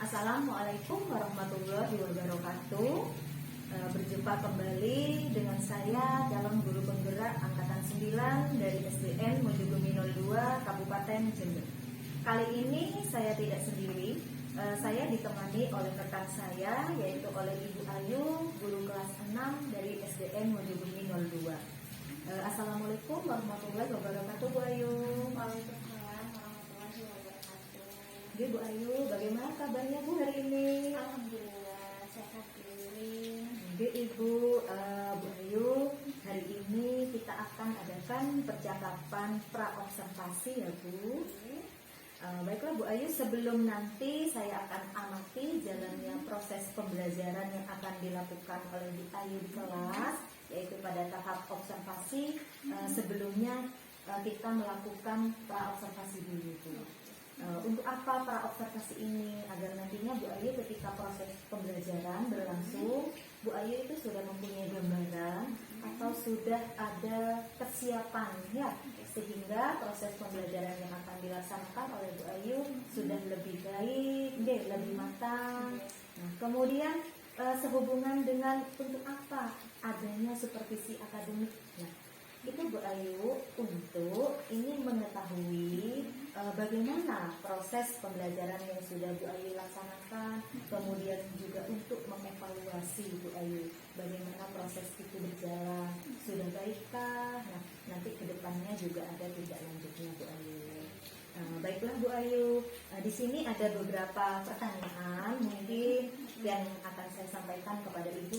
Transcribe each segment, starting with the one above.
Assalamualaikum warahmatullahi wabarakatuh. Berjumpa kembali dengan saya calon guru penggerak angkatan 9 dari SDN Mojobumi 02 Kabupaten Jember. Kali ini saya tidak sendiri, saya ditemani oleh rekan saya yaitu oleh Ibu Ayu, guru kelas 6 dari SDN Mojobumi 02. Assalamualaikum warahmatullahi wabarakatuh, Bu Ayu. Waalaikumsalam warahmatullahi wabarakatuh. Oke, Bu Ayu, bagaimana kabarnya Bu hari ini? Alhamdulillah sehat Lilin. Oke Ibu, Bu Ayu, hari ini kita akan adakan percakapan pra-observasi ya Bu. Baiklah Bu Ayu, sebelum nanti saya akan amati jalannya proses pembelajaran yang akan dilakukan oleh Bu Ayu di kelas, yaitu pada tahap observasi. Sebelumnya kita melakukan pra-observasi dulu Bu. Untuk apa pra-observasi ini? Agar nantinya Bu Ayu ketika proses pembelajaran berlangsung, Bu Ayu itu sudah mempunyai gambaran atau sudah ada kesiapan ya, sehingga proses pembelajaran yang akan dilaksanakan oleh Bu Ayu sudah lebih baik, lebih matang. Nah, kemudian sehubungan dengan untuk apa adanya supervisi akademik. Nah, itu Bu Ayu untuk ini mengetahui bagaimana proses pembelajaran yang sudah Bu Ayu laksanakan, kemudian juga untuk mengevaluasi Bu Ayu bagaimana proses itu berjalan, sudah baikkah. Nah, nanti kedepannya juga ada tindak lanjutnya Bu Ayu. Baiklah Bu Ayu, di sini ada beberapa pertanyaan mungkin yang akan saya sampaikan kepada Ibu.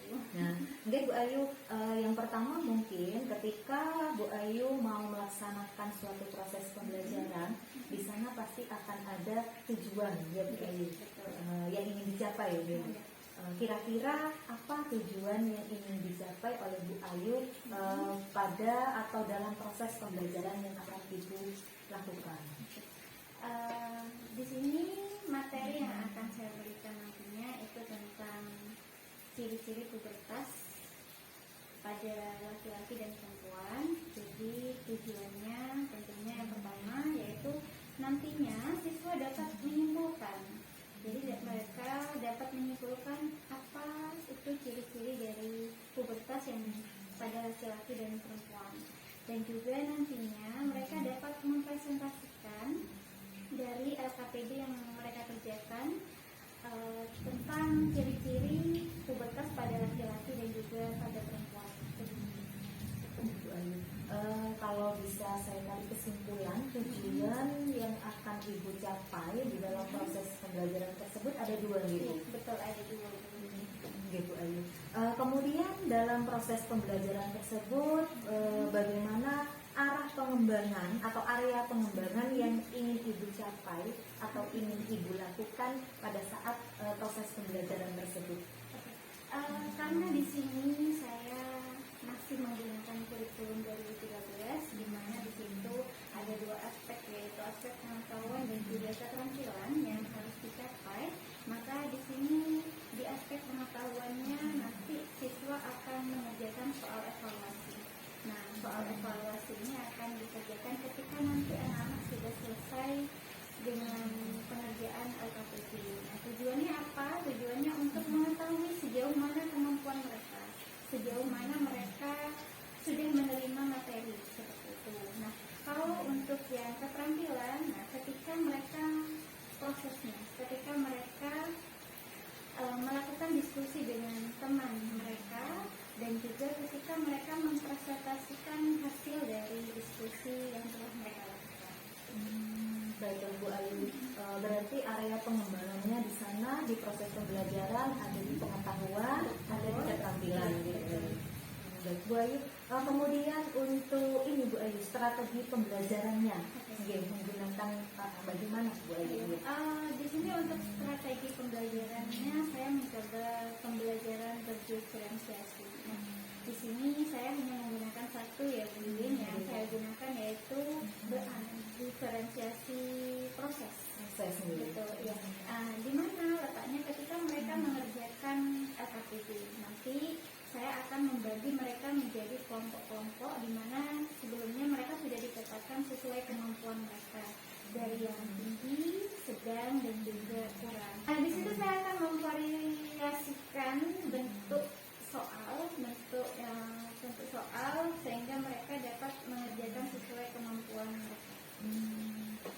Nah, Bu Ayu, yang pertama mungkin ketika Bu Ayu mau melaksanakan suatu proses pembelajaran, di sana pasti akan ada tujuan ya Bu Ayu, yang ingin dicapai ya. Kira-kira apa tujuan yang ingin dicapai oleh Bu Ayu pada atau dalam proses pembelajaran yang akan Ibu lakukan? Di sini materi yang akan saya berikan nantinya itu tentang ciri-ciri pubertas pada laki-laki dan perempuan. Jadi tujuannya tentunya yang pertama yaitu nantinya siswa dapat menyimpulkan. Jadi mereka dapat menyimpulkan apa itu ciri-ciri dari pubertas yang pada laki-laki dan perempuan. Dan juga nantinya mereka dapat mempresentasikan dari LKPD yang mereka kerjakan tentang ciri-ciri pubertas pada laki-laki dan juga pada perempuan. Kalau bisa saya tarik kesimpulan, tujuan yang akan Ibu capai di dalam proses pembelajaran tersebut ada dua gitu. Betul, ada dua. Bu Ayu. Kemudian dalam proses pembelajaran tersebut, bagaimana arah pengembangan atau area pengembangan yang ingin Ibu capai atau ingin Ibu lakukan pada saat proses pembelajaran tersebut? Karena di sini saya masih menggunakan kurikulum 2013, di mana di situ ada dua aspek, yaitu aspek pengetahuan dan juga keterampilan yang harus dicapai. Maka di sini di aspek pengetahuannya nanti siswa akan mengerjakan soal evaluasi. Nah, soal evaluasi ini akan dikerjakan ketika nanti anak-anak sudah selesai dengan pengerjaan LKPD. Nah, tujuannya apa? Tujuannya untuk mengetahui sejauh mana kemampuan mereka, sejauh mana mereka sudah menerima materi seperti itu. Nah, kalau untuk yang keterampilan, nah ketika mereka prosesnya, ketika mereka melakukan diskusi dengan teman mereka dan juga ketika mereka mempresentasikan hasil dari diskusi yang telah mereka lakukan. Baiklah Bu Ayu, berarti area pengembangannya di sana di proses pembelajaran ada di pengetahuan, ada di keterampilan gitu. Baik Bu Ayu, kemudian untuk ini Bu Ayu, strategi pembelajarannya menggunakan bagaimana Bu Ayu? Di sini untuk strategi pembelajarannya saya mencoba pembelajaran berdiferensiasi. Nah, di sini saya hanya menggunakan satu ya Bu Lin, yang saya gunakan yaitu diferensiasi proses. Betul ya. Di mana letaknya ketika mereka mengerjakan LKPD, nanti saya akan membagi mereka menjadi kelompok-kelompok di mana sebelumnya mereka sudah ditetapkan sesuai kemampuan mereka dari yang tinggi sedang, dan juga kurang. Nah, di situ saya akan memvariasikan bentuk soal sehingga mereka dapat mengerjakan sesuai kemampuan mereka.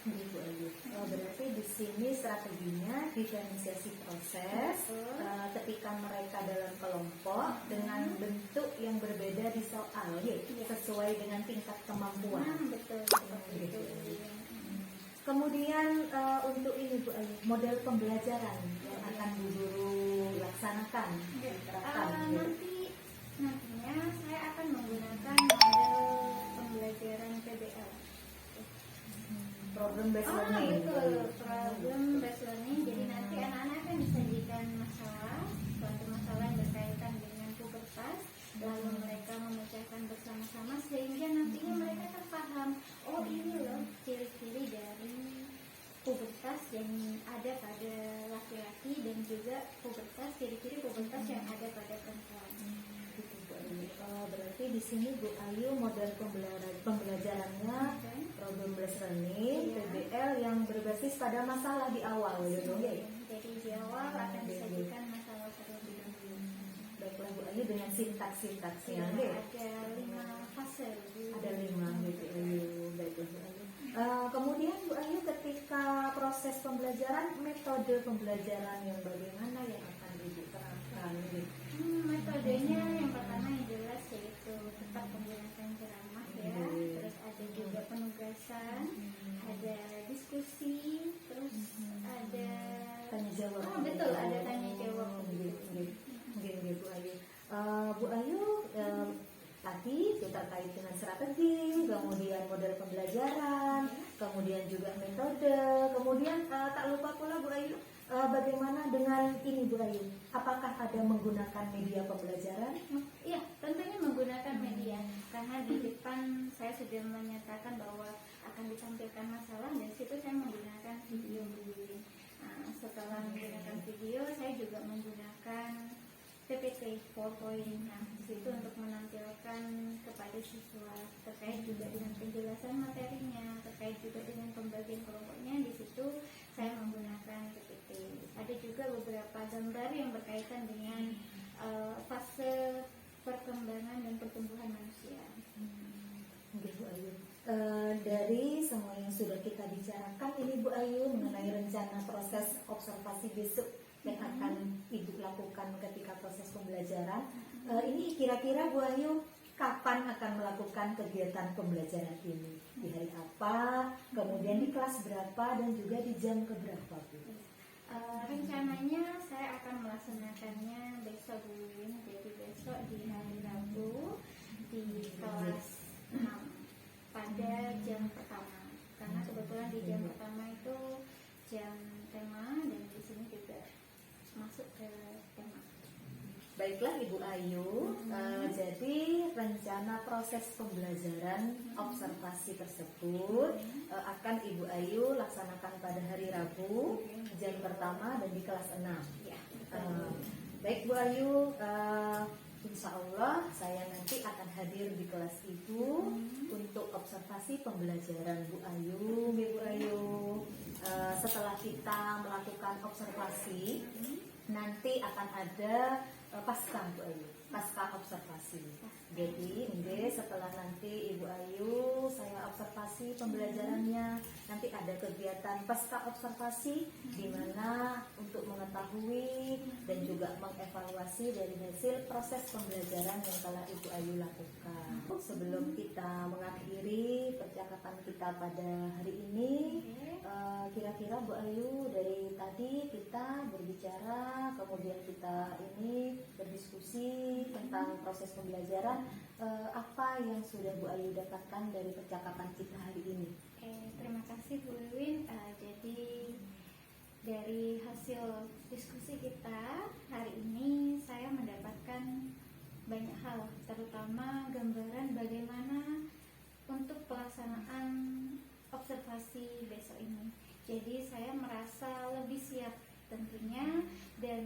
Bu Ayu. Berarti di sini strateginya diferensiasi proses. Ketika mereka dalam kelompok dengan bentuk yang berbeda di soal, sesuai dengan tingkat kemampuan. Betul. Gitu. Kemudian untuk ini Bu Ayu, model pembelajaran yang akan Bu Guru laksanakan, diterapkan. Nantinya saya akan menggunakan model pembelajaran PBL. Problem based learning. Betul, problem based learning. Jadi nanti anak-anak akan disajikan suatu masalah yang berkaitan dengan pubertas, lalu mereka memecahkan bersama-sama sehingga nantinya mereka terpaham, oh ini loh ciri-ciri dari pubertas yang ada pada laki-laki dan juga ciri-ciri pubertas yang ada pada perempuan. Gitu, Bu Ayu. Berarti di sini Bu Ayu model pembelajarannya problem based learning, PBL yang berbasis pada masalah di awal, gitu ya. Jadi di awal akan disajikan masalah terlebih dahulu. Baiklah Bu Ayu, dengan sintaks-sintaksnya. Ada 5 fase. Ada 5 gitu Ayu. Baiklah Bu Ayu. Kemudian Bu Ayu, ketika proses pembelajaran, metode pembelajaran yang bagaimana yang akan Ibu terapkan? Metodenya yang pertama yang jelas yaitu tetap menggunakan ceramah ya. Terus ada juga penugasan, ada diskusi, terus ada tanya jawab. Betul, ada tanya jawab. Mungkin Bu Ayu. Bu Ayu, tadi itu terkait dengan strategi, kemudian model pembelajaran, kemudian juga metode, kemudian tak lupa pula Bu Ayu, bagaimana dengan ini Bu Ayu? Apakah ada menggunakan media pembelajaran? Iya, tentunya menggunakan media. Karena di depan saya sudah menyatakan bahwa akan ditampilkan masalah, dan situ saya menggunakan video. Setelah menggunakan video, saya juga menggunakan PPT, PowerPoint. Di situ untuk menampilkan kepada siswa terkait juga dengan penjelasan materinya, terkait juga dengan pembagian kelompoknya. Di situ saya menggunakan PPT. Ada juga beberapa gambar yang berkaitan dengan fase perkembangan dan pertumbuhan manusia. Bu Ayu. Dari semua yang sudah kita bicarakan ini Bu Ayu mengenai rencana proses observasi besok yang akan Ibu lakukan ketika proses pembelajaran. Ini kira-kira Bu Ayu kapan akan melakukan kegiatan pembelajaran ini? Di hari apa? Kemudian di kelas berapa dan juga di jam keberapa Bu? Rencananya saya akan melaksanakannya besok Bu Win. Jadi besok di hari Rabu di kelas 6 pada jam pertama. Karena kebetulan di jam pertama itu jam tema, dan di sini juga masuk ke tema. Baiklah Ibu Ayu, jadi rencana proses pembelajaran observasi tersebut akan Ibu Ayu laksanakan pada hari Rabu jam pertama dan di kelas 6. Baik Bu Ayu, insya Allah saya nanti akan hadir di kelas Ibu untuk observasi pembelajaran Bu Ayu. Bu Ayu, setelah kita melakukan observasi, nanti akan ada pasca Bu Ayu, pasca observasi. Jadi setelah nanti Ibu Ayu saya observasi pembelajarannya, nanti ada kegiatan pasca observasi di mana untuk mengetahui dan juga mengevaluasi dari hasil proses pembelajaran yang telah Ibu Ayu lakukan. Sebelum kita mengakhiri percakapan kita pada hari ini, kira-kira Bu Ayu, dari tadi kita berbicara, kemudian kita ini berdiskusi tentang proses pembelajaran, apa yang sudah Bu Ayu dapatkan dari percakapan kita hari ini? Terima kasih Bu Win. Jadi dari hasil diskusi kita hari ini saya mendapatkan banyak hal, terutama gambaran bagaimana untuk pelaksanaan observasi besok ini. Jadi saya merasa lebih siap tentunya, dan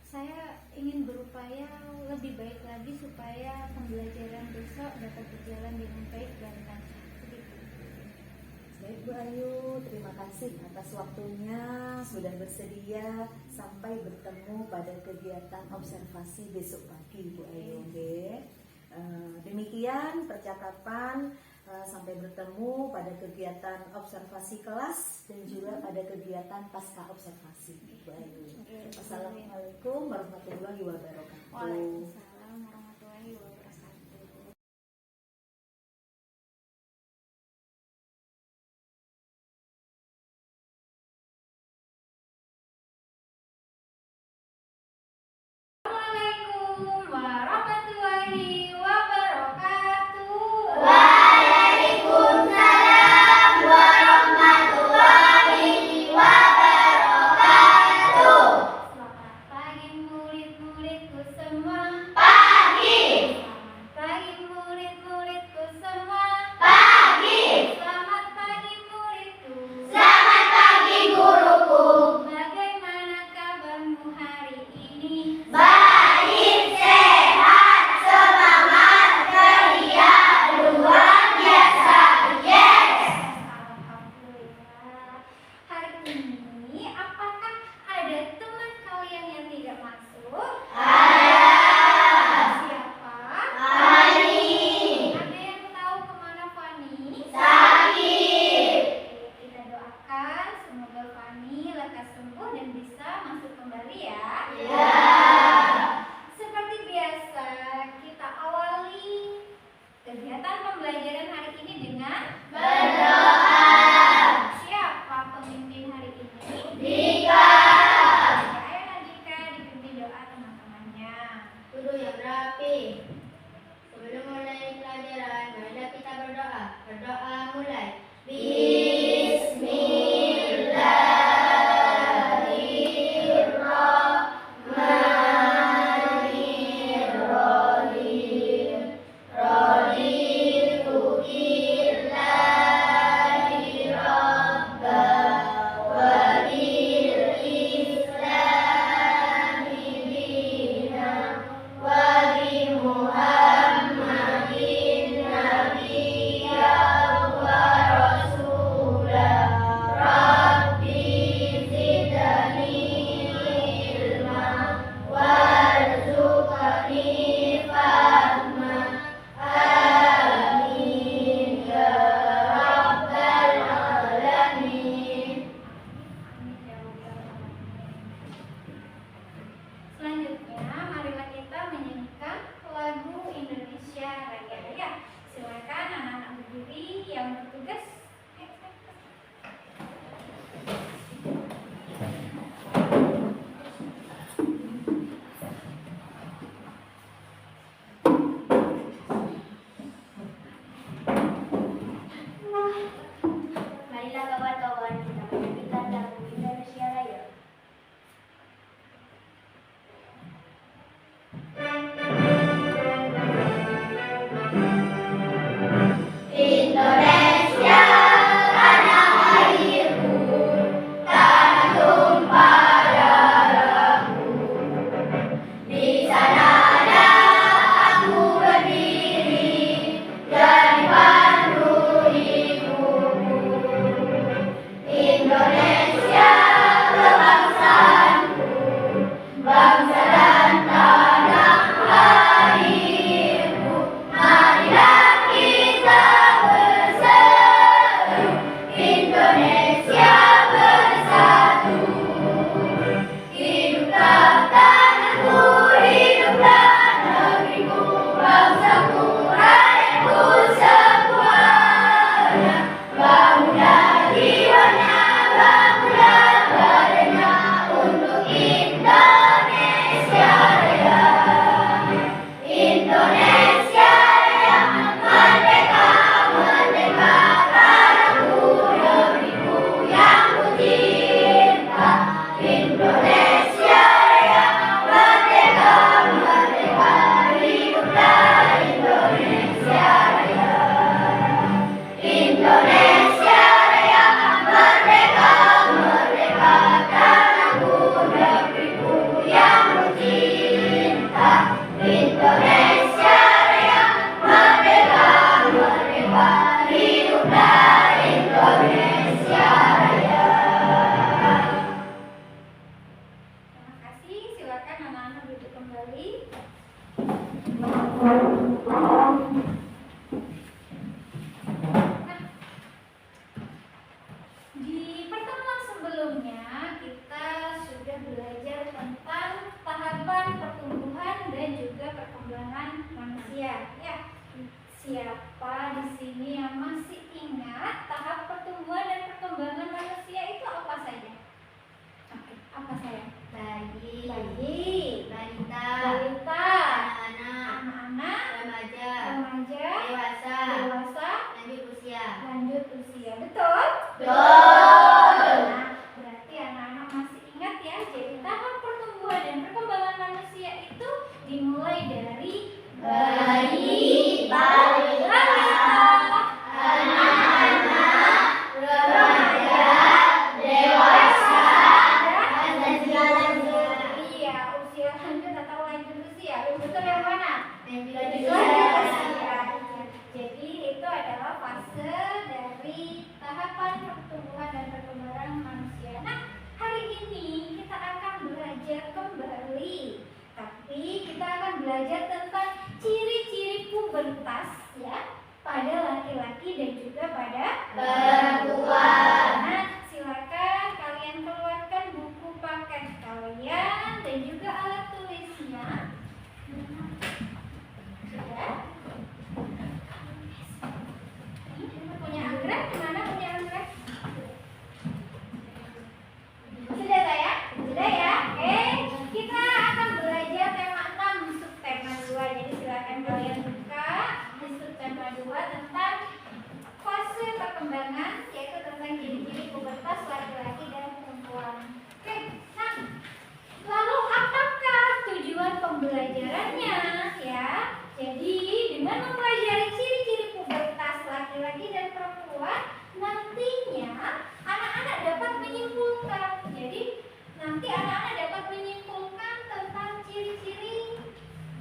saya ingin berupaya lebih baik lagi supaya pembelajaran besok dapat berjalan dengan baik dan lancar. Baik Bu Ayu, terima kasih atas waktunya sudah bersedia sampai bertemu pada kegiatan observasi besok pagi Bu Ayu. Oke. Demikian percakapan sampai bertemu pada kegiatan observasi kelas dan juga pada kegiatan pasca observasi Bu Ayu. Wassalamualaikum warahmatullahi wabarakatuh. Waalaikumsalam warahmatullahi wabarakatuh. Assalamualaikum warahmatullahi wabarakatuh. Waalaikumsalam warahmatullahi wabarakatuh. Selamat pagi murid-muridku semua. Pagi, Selamat pagi murid-muridku semua. pagi. Selamat pagi muridku. Selamat pagi guruku. Bagaimana kabarmu hari ini? Baik, sehat, semangat, ceria, luar biasa. Yes. Alhamdulillah. Hari ini apakah ada teman kalian yang tidak masuk? Ada. Siapa? Fani. Ada yang tahu kemana Fani? Sakit. Oke, kita doakan semoga Fani lekas sembuh dan bisa masuk kembali ya. Ya. Seperti biasa, kita awali kegiatan pembelajaran hari ini dengan Berdoa. siapa pemimpin hari ini? Dika. Ayo Nadika dipimpin doa teman-temannya. Guru yang rapi. Sebelum mulai pelajaran, marilah kita berdoa. Berdoa mulai. Bismillahirrahmanirrahim. Raditu billah siapa di sini yang masih ingat tahap pertumbuhan dan perkembangan manusia itu apa saja? Oke, apa saya? Bayi, Bayi, balita, balita, anak-anak, anak-anak, remaja, remaja, dewasa, dewasa, lanjut usia. lanjut usia. Betul? Betul. Nah, berarti anak-anak masih ingat ya. Jadi tahap pertumbuhan dan perkembangan manusia itu dimulai dari Bayi, balita, anak-anak, remaja, dewasa, dan lanjut. iya, usia lanjut atau lanjut usia. Yang betul yang mana? Lanjut Lanjut usia. Jadi itu adalah fase dari tahapan pertumbuhan dan perkembangan manusia. Nah, hari ini kita akan belajar kembali. Tapi kita akan belajar tentang ciri-ciri pubertas ya pada laki-laki dan juga pada perempuan. Nah, silakan kalian keluarkan buku paket kalian dan juga alat tulisnya. Sudah? Ini punya anggrek? Mana punya anggrek? Sudah saya? Sudah ya? Oke, kita akan belajar tema 6 subtema 2. Jadi silakan kalian buka di subtema 2 tentang fase perkembangan, yaitu tentang ciri-ciri pubertas laki-laki dan perempuan. Oke, nah lalu apakah tujuan pembelajarannya ya? Jadi dengan mempelajari ciri-ciri pubertas laki-laki dan perempuan, nantinya anak-anak dapat menyimpulkan. Jadi nanti anak-anak dapat menyimpulkan tentang ciri-ciri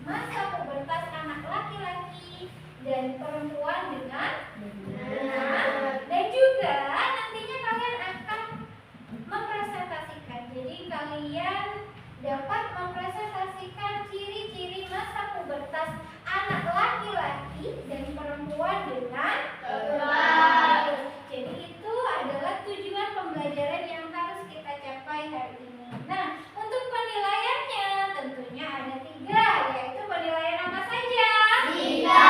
masa pubertas anak laki-laki dan perempuan dengan benar. Dan juga nantinya kalian akan mempresentasikan. Jadi kalian dapat mempresentasikan ciri-ciri masa pubertas anak laki-laki dan perempuan dengan benar. Jadi itu adalah tujuan pembelajaran yang harus kita capai hari ini. Nah, untuk penilaiannya tentunya ada 3, yaitu penilaian apa saja? 3.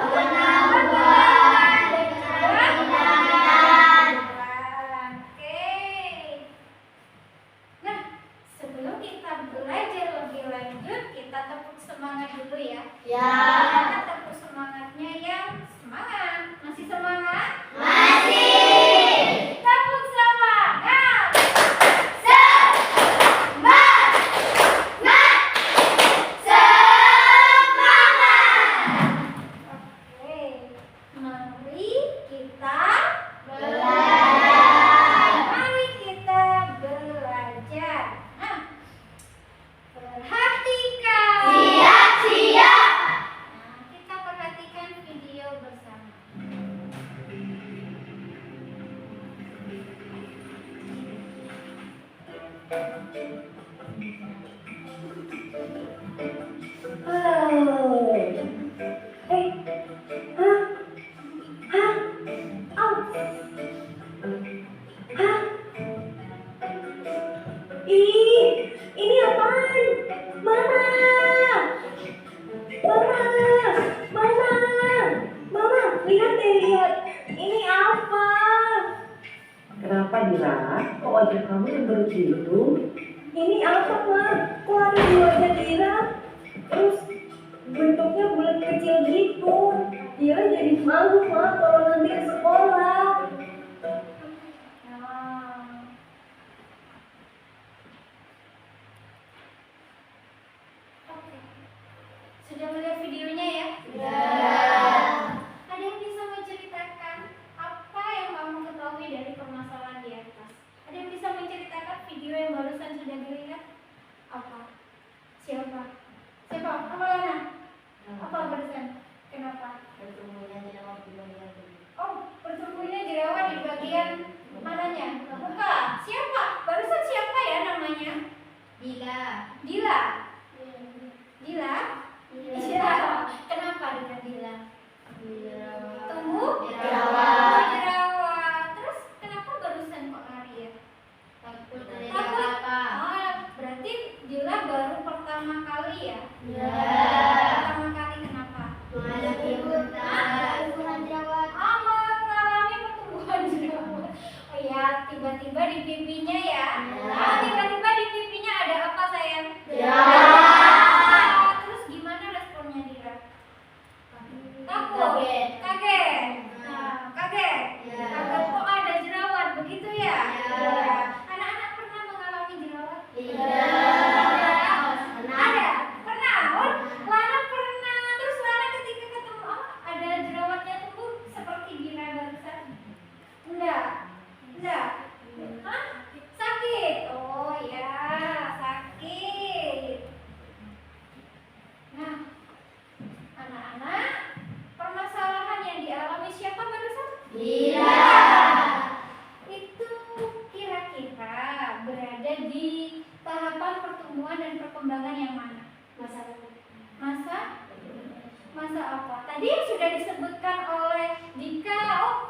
Penambahan Dan juga penilaian. Oke. Nah, sebelum kita belajar lebih lanjut, kita tepuk semangat dulu ya. Ya. Kita tepuk semangatnya yang semangat. Masih semangat? Masih. Tepuk semangat. Semangat. Semangat. Oke. Mari kita Belajar. Mari kita belajar. Nah, perhatikan. Siap-siap. Nah, kita perhatikan video bersama. Ini apaan? Mama! Mama, lihat deh, lihat. Ini apa? Kenapa Dila? Kok wajah kamu yang begitu? Ini apa, Ma? Kok ada di wajah Dira? Terus bentuknya bulat kecil gitu. Dira jadi malu, Ma, kalau nanti ke sekolah. Nah, oke. Sudah melihat videonya ya? Ada yang bisa menceritakan apa yang kamu ketahui dari permasalahan di atas? Ada yang bisa menceritakan video yang barusan sudah dilihat? Apa? Siapa? Siapa? Apa Lana? Apa barusan? Kenapa? Pertumbuhan tidak optimal. Takut kok ada jerawat, begitu ya? Iya. Anak-anak pernah mengalami jerawat? Tidak. Ada? Pernah? Oh, Lana pernah. Terus Lana ketika ketemu ada jerawatnya tumbuh seperti Dira barusan? Enggak. Hah? Sakit? Oh ya, sakit. Nah, anak-anak, permasalahan yang dialami siapa barusan? Tidak. Itu kira-kira berada di tahapan pertumbuhan dan perkembangan yang mana? Masa apa? Tadi yang sudah disebutkan oleh Dika,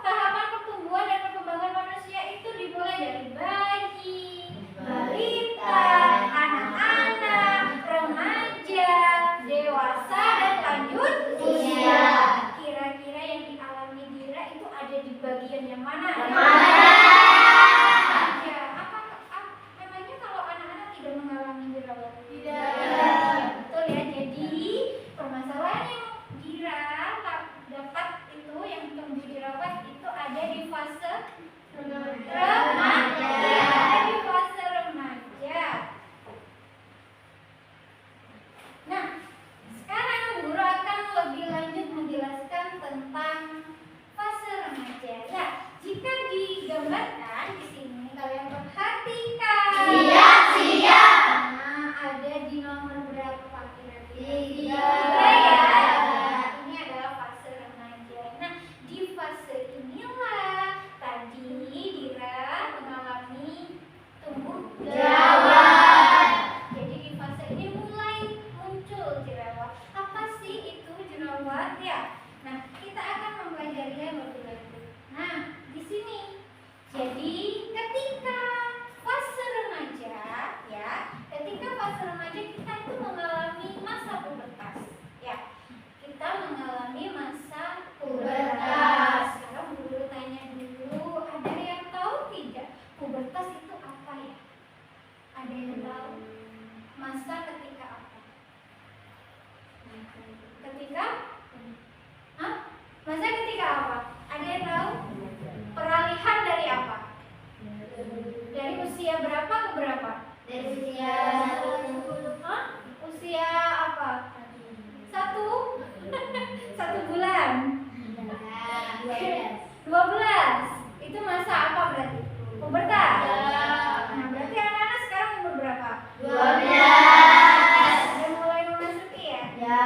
tahapan pertumbuhan dan perkembangan manusia itu dimulai dari bayi, balita, anak-anak, remaja, dewasa, dan lanjut usia. Kira-kira yang dialami Dira itu ada di bagian yang mana? Ya, memangnya kalau anak-anak tidak mengalami jerawat? Tidak. Betul ya, jadi permasalahan yang Dira dapat itu yang tumbuh jerawat itu ada di fase remaja. Ada di fase remaja. Nah, sekarang guru akan lebih lanjut menjelaskan tentang fase remaja. Ya, jika digambarkan di sini kalian perhatikan. Siap. Nah, ada di nomor berapa kira-kira? Tiga. Ya. Ini adalah fase remaja. Nah, di fase inilah tadi Dira mengalami tumbuh Jerawat. Jadi di fase ini mulai muncul jerawat. Apa sih itu jerawat ya? Nah, kita akan mempelajarinya lebih lanjut. Nah, di sini. Jadi ketika fase remaja ya, ketika fase remaja kita itu mengalami masa pubertas. Ya, kita mengalami masa pubertas. Sekarang guru tanya dulu, ada yang tahu tidak pubertas itu apa ya? Ada yang tahu? Masa ketika apa? Ketika? Hah? Masa ketika apa? Ada yang tahu? Peralihan dari apa? Dari usia berapa ke berapa? Dari usia 1. Hah? Usia apa? Satu bulan. 12. Itu masa apa berarti? Pubertas. Nah, berarti anak-anak sekarang umur berapa? 12. Sudah mulai memasuki ya? Ya.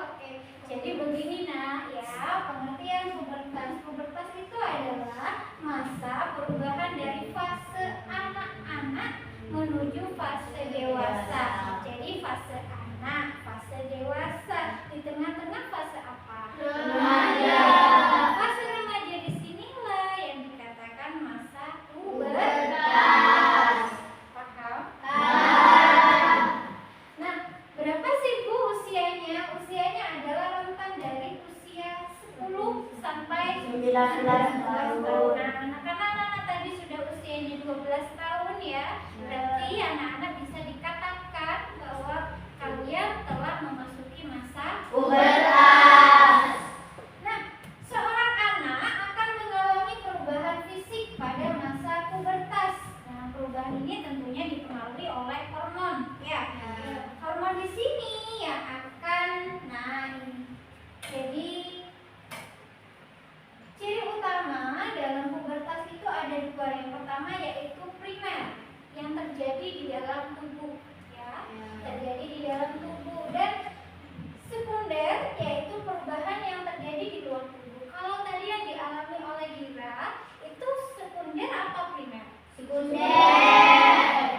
Oke, jadi begini nak ya, pengertian pubertas. Pubertas itu adalah masa perubahan dari fase anak-anak menuju fase dewasa. Jadi fase anak, fase dewasa, di tengah-tengah fase apa? Remaja. Fase remaja di sinilah yang dikatakan masa Pubertas. Paham? Paham. Nah, berapa sih Bu usianya? Usianya adalah rentang dari usia 10 sampai 19 tahun. Nah, anak-anak tadi sudah usianya 12 tahun ya. Berarti anak-anak bisa dikatakan bahwa kalian telah memasuki masa Pubertas. Nah, seorang anak akan mengalami perubahan fisik pada masa pubertas. Nah, perubahan ini tentunya dipengaruhi oleh hormon, ya. Hormon di sini yang akan, ini. Jadi, ciri utama dalam pubertas itu ada dua. Yang pertama yaitu primer, yang terjadi di dalam tubuh, ya. Terjadi di dalam tubuh, dan sekunder yaitu perubahan yang terjadi di luar tubuh. Kalau tadi yang dialami oleh Dira itu sekunder atau primer? Sekunder.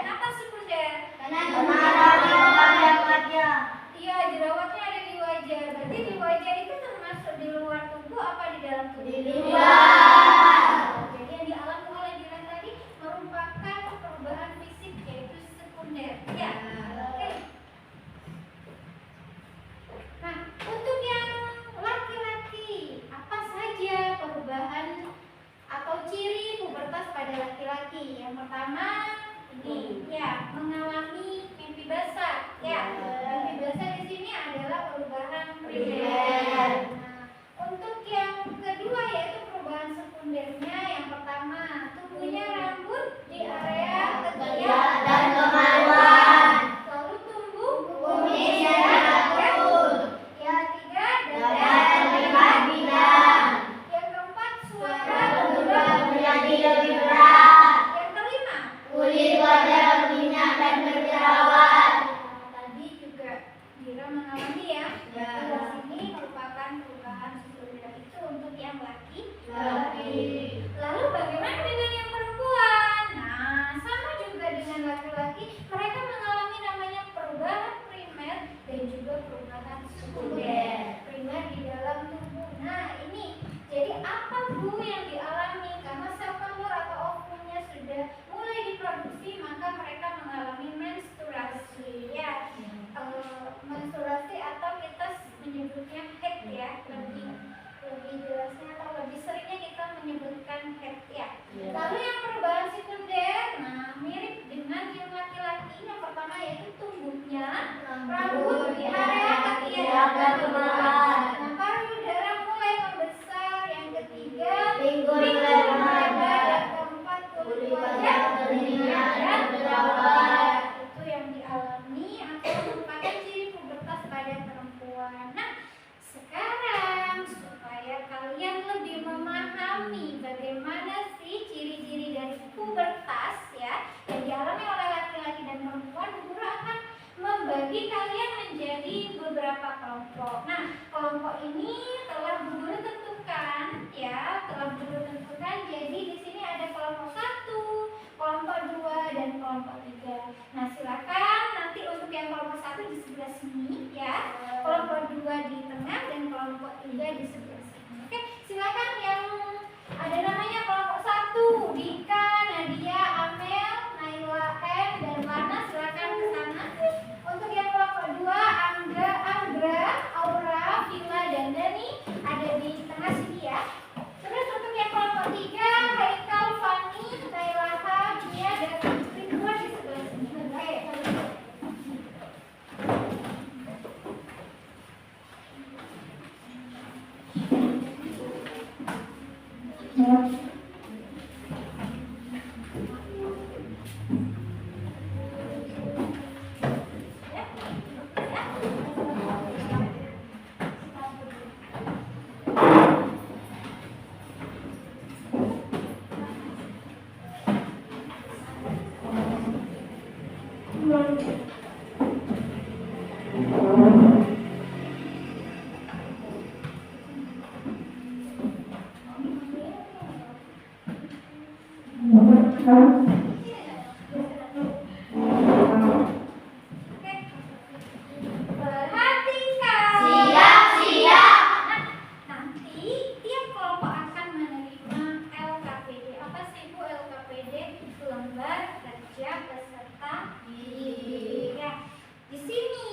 Kenapa sekunder? Karena kemarin wajah. Iya, jerawatnya ada di wajah. Berarti di wajah itu termasuk di luar tubuh apa di dalam tubuh? Di luar. Jadi yang dialami oleh Dira tadi merupakan perubahan fisik yaitu sekunder. Ya. Oke. Nah, untuk yang laki-laki, apa saja perubahan atau ciri pubertas pada laki-laki? Yang pertama ini ya, mengalami mimpi basah. Ya, mimpi basah di sini adalah perubahan primer. Nah, untuk yang kedua yaitu telah Bu Guru tentukan ya, telah Bu Guru tentukan. Jadi di sini ada kelompok 1, kelompok 2 dan kelompok 3. Nah, silakan nanti untuk yang kelompok 1 di sebelah sini ya, kelompok 2 di tengah dan kelompok 3 di sebelah sini. Oke, silakan yang ada namanya kelompok 1, Dika, Nadia, Amel, Naila, M, dan Lana, silakan ke sana. Untuk yang kelompok 2, Anggra, Aura, Villa, dan Dani ada di tengah sini ya. Terus untuk yang kelompok 3, Haikal, Fani, Nailaha, Mia, dan Ridwan di sebelah sini. Oke. Perhatikan. Siap. Nanti tiap kelompok akan menerima LKPD. Apa sih Bu LKPD? Lembar kerja peserta didik. Ya. Di sini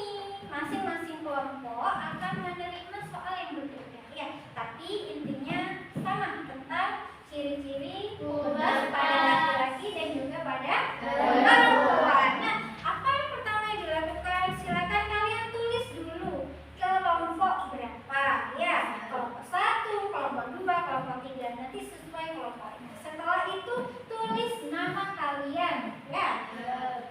masing-masing kelompok akan menerima soal yang berbeda. Ya, tapi intinya sama tentang ciri-ciri tugas pada laki-laki dan juga pada perempuan. Nah, apa yang pertama yang dilakukan? Silakan kalian tulis dulu kelompok berapa ya, kelompok 1, kelompok 2, kelompok 3, nanti sesuai kelompoknya. Setelah itu tulis nama kalian ya,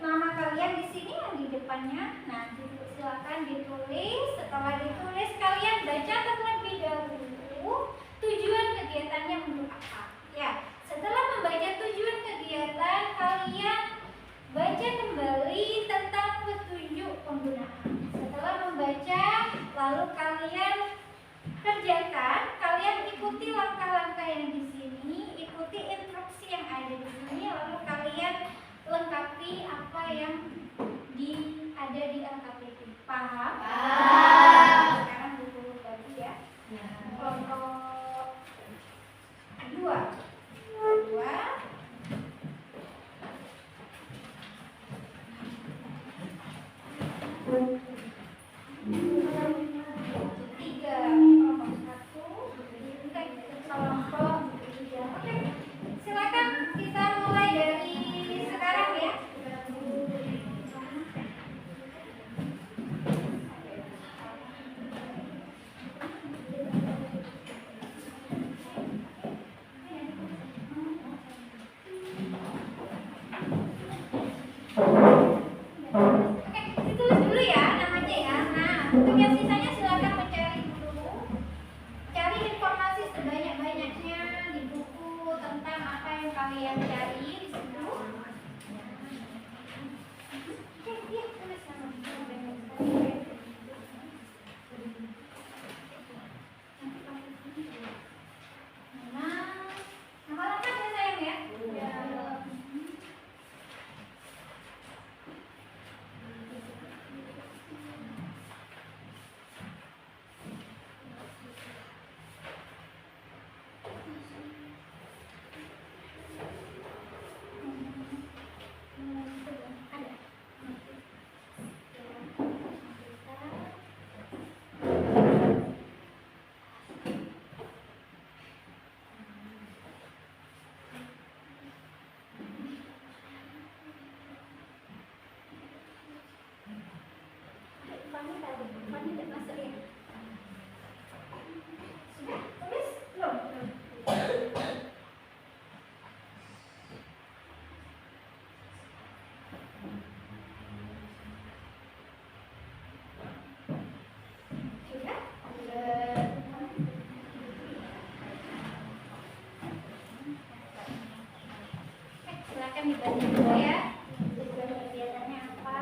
nama kalian di sini yang di depannya. Nah, silakan ditulis. Setelah ditulis kalian baca terlebih dahulu tujuan kegiatannya untuk apa ya. Setelah membaca tujuan kegiatan, kalian baca kembali tentang petunjuk penggunaan. Setelah membaca, lalu kalian kerjakan, kalian ikuti langkah-langkah yang di sini, ikuti instruksi yang ada di sini, lalu kalian lengkapi apa yang ada di LKPD. Paham? Sekarang dulu lagi ya. Kelompok 2. Tiga, kelompok 1, kelompok 3. Oke, silakan kita mulai dari sekarang ya. Oke, ditulis dulu ya namanya ya. Nah, untuk yang sisanya silakan mencari dulu. Cari informasi sebanyak-banyaknya di buku tentang apa yang kalian cari di situ. Oke, iya, tulis nama. Nama lengkap ya sayang ya? Ya. Fani tidak masuk ya? Sudah, tulis? Belum? Sudah? Silakan dibaca dulu ya. Tujuan kegiatannya apa?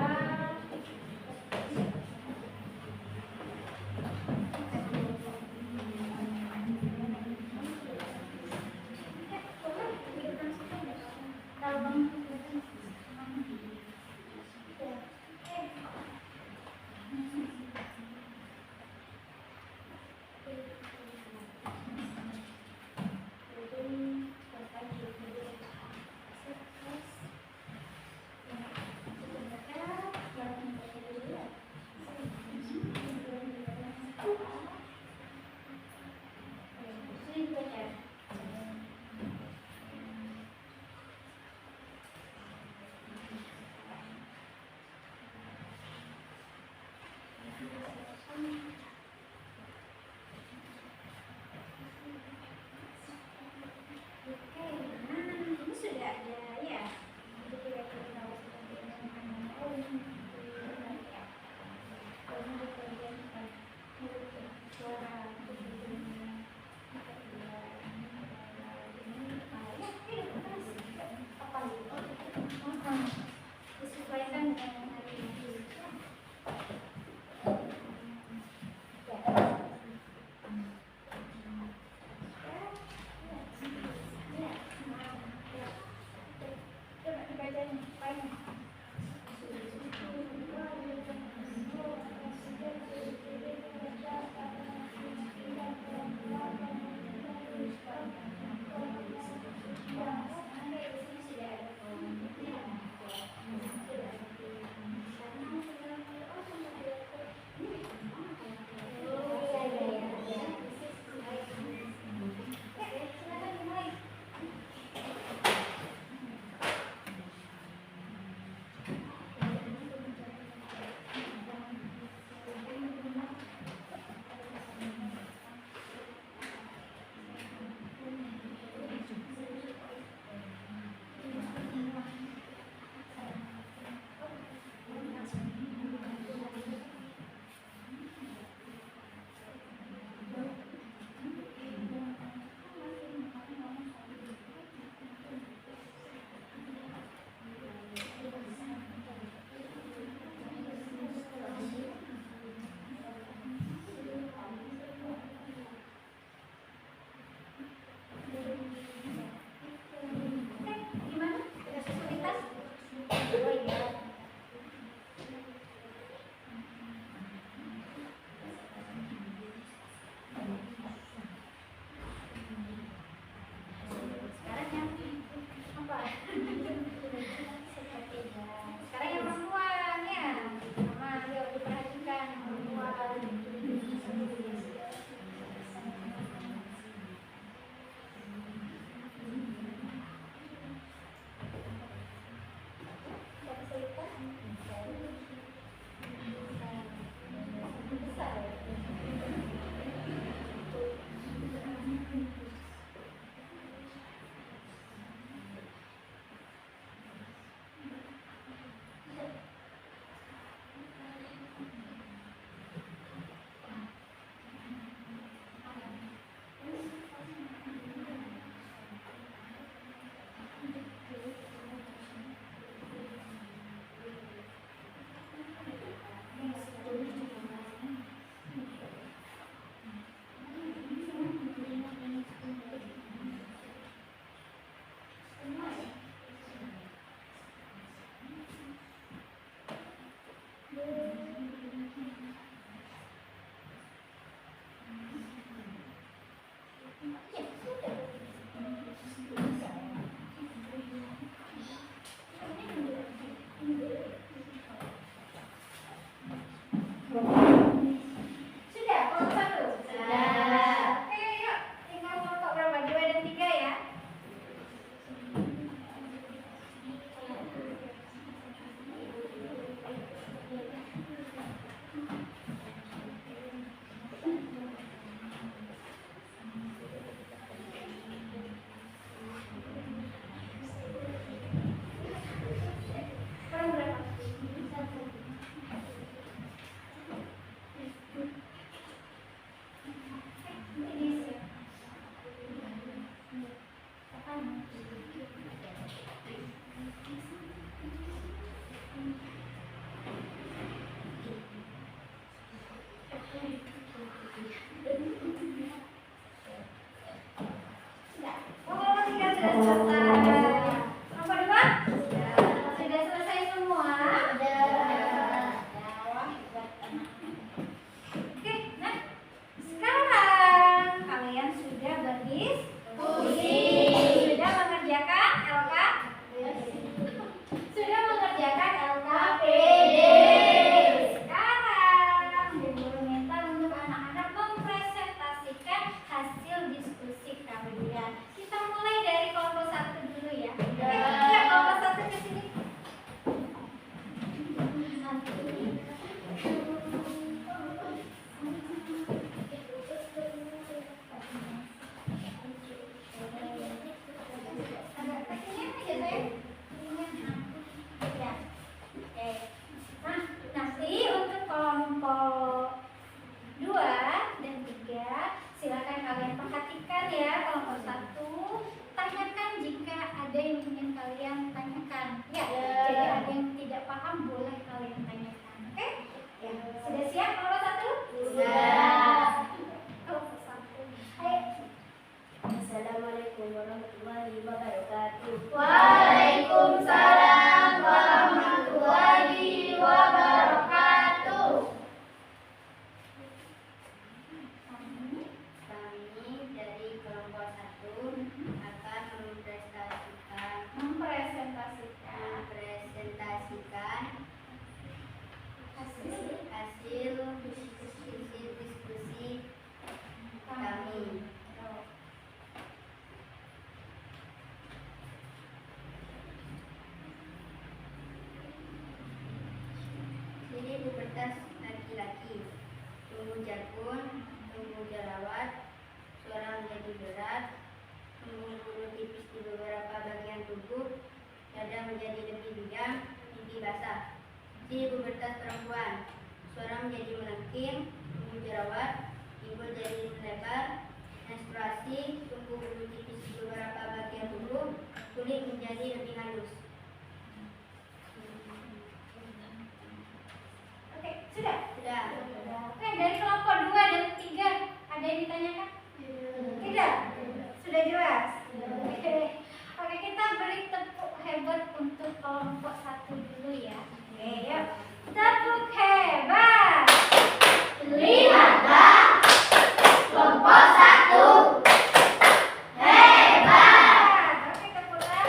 kulit menjadi lebih halus. Oke, sudah? Sudah. Oke, dari kelompok 2 dan 3 ada yang ditanyakan? Tidak? Sudah jelas? Oke. Oke, kita beri tepuk hebat untuk kelompok 1 dulu ya. Oke, yuk. Tepuk hebat. Lihatlah kelompok 1 hebat. Oke, tepuk tangan.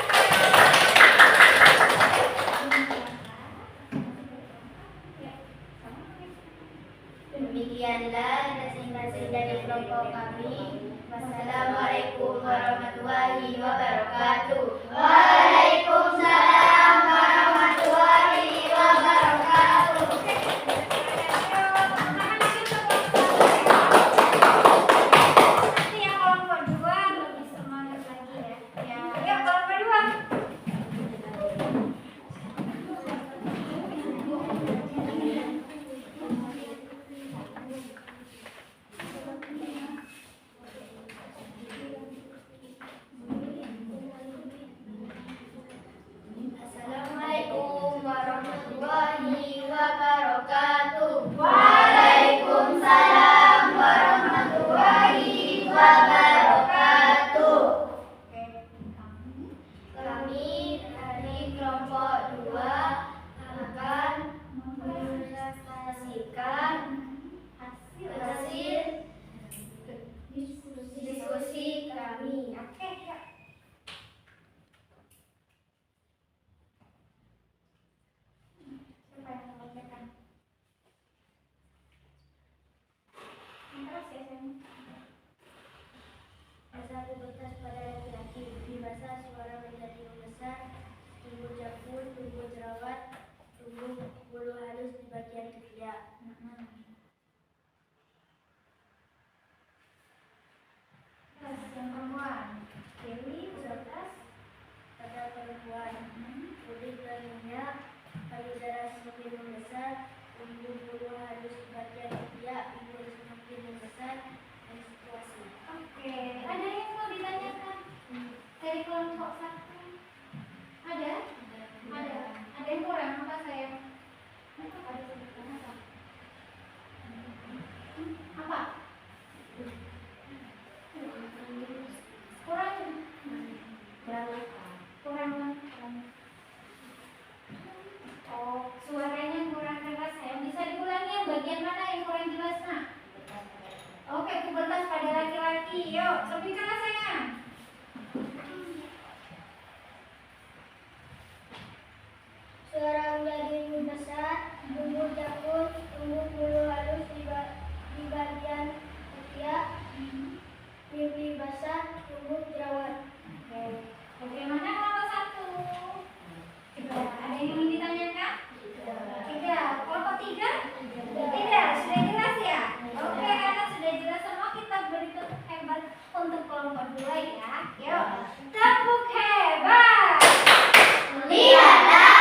Demikianlah presentasi dari kelompok kami. Wassalamualaikum warahmatullahi wabarakatuh. Waalaikumsalam warahmatullahi wabarakatuh. Nanti yang kelompok 2 lebih semangat lagi ya. Ya, yuk kelompok 2. Assalamualaikum warahmatullahi wabarakatuh. Waalaikumsalam warahmatullahi wabarakatuh. Kami dari kelompok 2 akan mempresentasikan hasil diskusi kami. Oke, yuk. Siapa yang mau menyampaikan? Terus ya, sayang. Masa pubertas pada laki-laki, di masa suara menjadi membesar, tumbuh jangkul, tumbuh jerawat, tumbuh bulu halus di bagian ketiak. Terus yang perempuan. Dewi, pubertas. Pada perempuan, kulit berminyak, payudara semakin membesar, tumbuh bulu halus di bagian ketiak, pinggul semakin membesar, menstruasi. Oke, ada yang mau ditanyakan dari kelompok 1? Ada? Ada. Ada yang kurang apa sayang? Ada sebutkan apa? Apa? Kurang? Kurang. Oh, suaranya kurang keras sayang. Bisa diulangi yang bagian mana yang kurang jelas nak? Oke, pubertas pada laki-laki. Yuk, lebih keras sayang. Suara menjadi membesar, tumbuh jangkul, tumbuh bulu halus di bagian ketiak, pipi basah, tumbuh jerawat. Oke, bagaimana kelompok 1? Tidak. Ada yang ingin ditanyakan? Tidak. Kelompok 3? Tidak. Sudah jelas ya? Oke, karena sudah jelas semua, kita beri tepuk hebat untuk kelompok 2 ya. Yuk, tepuk hebat. Lihatlah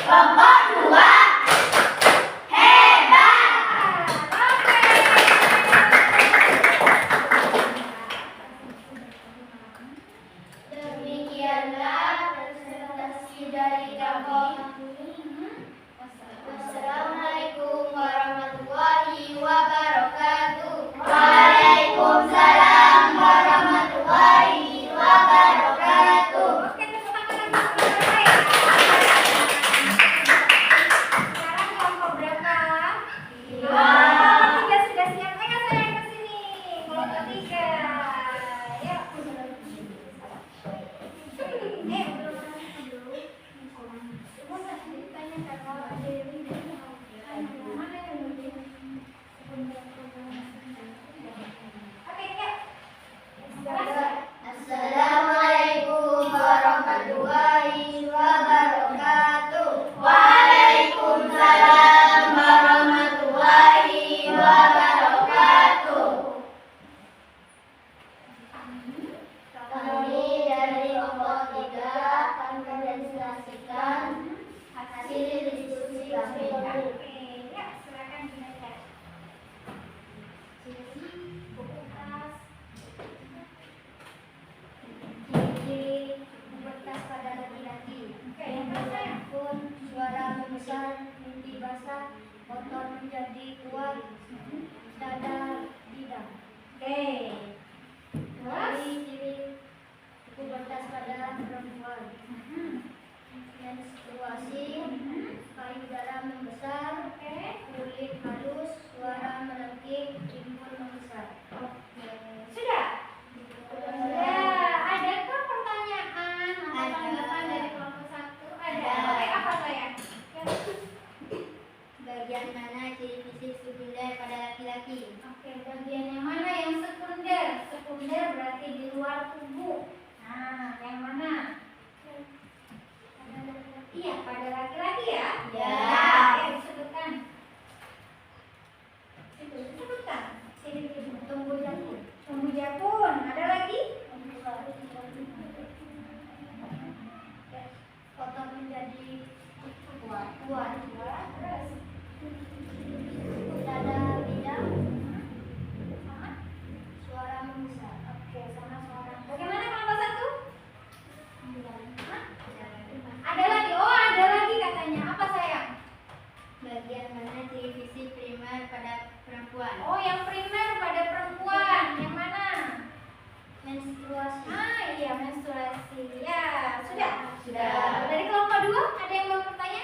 kelompok 2 hebat. Oke. Demikianlah presentasi dari kelompok kami. Wassalamualaikum warahmatullahi wabarakatuh. Waalaikumsalam warahmatullahi wabarakatuh. Oke, tepuk tangan lagi untuk mereka ya. Sekarang kelompok berapa? Kelompok 3 sudah siap. Ayo sayang ke sini. Kelompok 3. Yuk. Assalamualaikum warahmatullahi wabarakatuh. Waalaikumsalam warahmatullahi wabarakatuh. menjadi kuat, dada bidang. Oke. Terus? Ciri pubertas pada perempuan. Menstruasi, payudara membesar, kulit halus, suara melengking, timbul membesar. Oke. Sudah? Sudah. Adakah pertanyaan atau tanggapan dari kelompok 1? Ada. Oke, apa sayang? Bagian mana ciri fisik sekunder pada laki-laki? Oke, bagian yang mana yang sekunder? Sekunder berarti di luar tubuh. Nah, yang mana? Iya, pada laki-laki ya? Ya. Oke, disebutkan. Itu disebutkan. Tumbuh jangkut. Tumbuh jakun. Ada lagi? Otot menjadi kuat. Terus. Dada bidang, Sama? suara membesar. Oke, sama suara. Bagaimana kelompok 1? Hah? Ada lagi. Oh, ada lagi katanya. Apa sayang? Bagian mana ciri fisik primer pada perempuan? Oh, yang primer pada perempuan. Yang mana? Menstruasi. Ah, iya, menstruasi. Ya, sudah. Sudah. Dari kelompok 2 ada yang mau bertanya?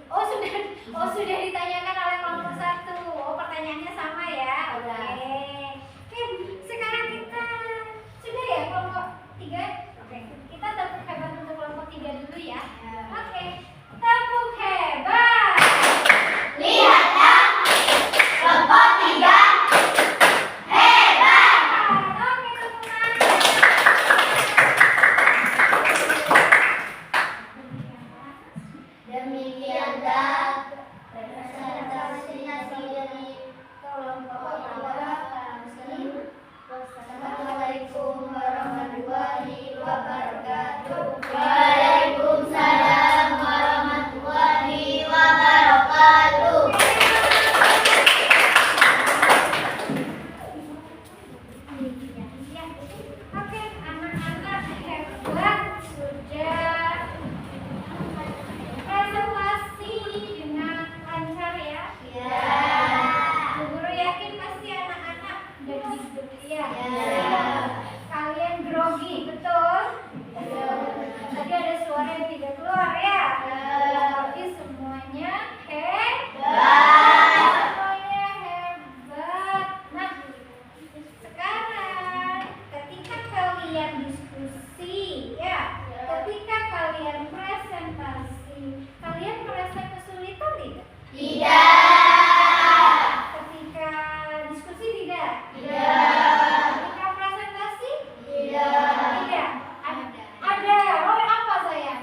Oh, sudah. Oh, sudah ditanyakan oleh kelompok 1. Oh, pertanyaannya sama ya. Oke. Oke, sekarang kita sudah ya kelompok 3. Oke. Kita tepuk hebat untuk kelompok 3 dulu ya. Oke. Tepuk hebat. Lihatlah, kelompok 3 hebat. Oke, tepuk tangan. Demikianlah presentasinya dari kelompok 3. Wassalamualaikum warahmatullahi wabarakatuh. Waalaikumsalam warahmatullahi wabarakatuh. Oke, anak-anak hebat sudah presentasi dengan lancar ya. Ya. Bu Guru yakin pasti anak-anak udah ya. Ya. Kalian grogi, betul? Tadi ada suara yang tidak keluar ya. Tapi semuanya hebat. Semuanya hebat. Nah, sekarang ketika kalian diskusi ya, ketika kalian presentasi, kalian merasa kesulitan tidak? Tidak. Ketika diskusi tidak? Tidak. Ketika presentasi? Tidak. Tidak. Ada. Oh, apa sayang?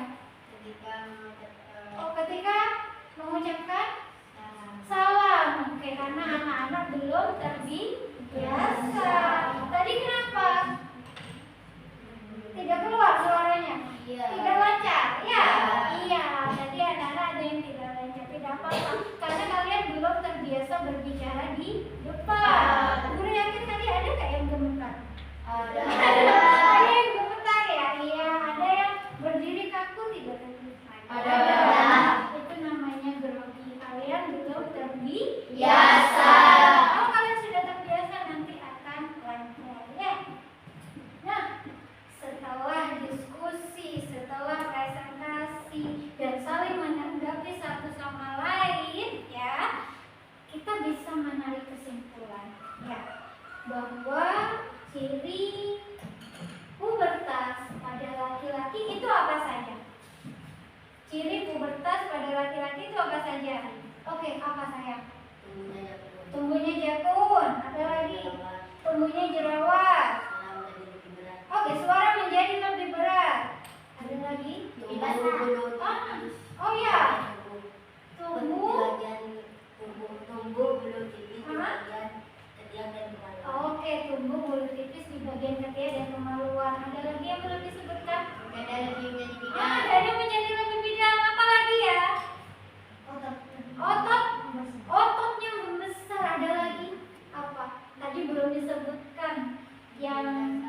Oh, ketika mengucapkan salam. Oke, karena anak-anak belum terbiasa. Tadi kenapa? Tidak keluar suaranya. Tidak lancar. Ya. Iya. Jadi anak-anak ada yang tidak lancar. Tidak apa-apa. Karena kalian belum terbiasa berbicara di depan. Guru yakin tadi ada nggak yang gemetar? Ada yang gemetar ya. Iya. Ada yang berdiri kaku tidak tadi? Ada. Itu namanya grogi. Kalian belum terbiasa. Biasa. Kalau kalian sudah terbiasa nanti akan lancar ya. Nah, setelah diskusi, setelah presentasi dan saling menanggapi satu sama lain ya, kita bisa menarik kesimpulan ya bahwa ciri pubertas pada laki-laki itu apa saja? Ciri pubertas pada laki-laki itu apa saja? Oke, apa sayang? Tumbuhnya jakun. Ada lagi? Tumbuhnya jerawat. Oke, suara menjadi lebih berat. Ada lagi? Oh ya, tumbuh. Oke, tumbuh bulu tipis di bagian ketiak dan kemaluan. Ada lagi yang belum disebutkan? Dada menjadi lebih bidang. Apa lagi ya? Ototnya membesar. Ada lagi? Apa? Tadi belum disebutkan. Yang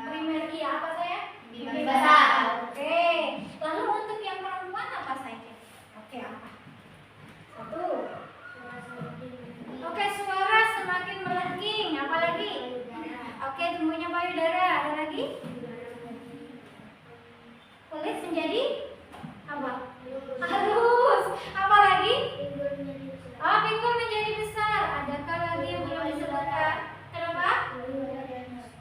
primer iya apa saya? Bibi besar. Oke. Lalu untuk yang perempuan apa saja? Oke, apa? 1. lagi? Kulit menjadi apa? Halus. Apa lagi? Oh, pinggul menjadi besar. Adakah lagi yang belum disebutkan? Kenapa?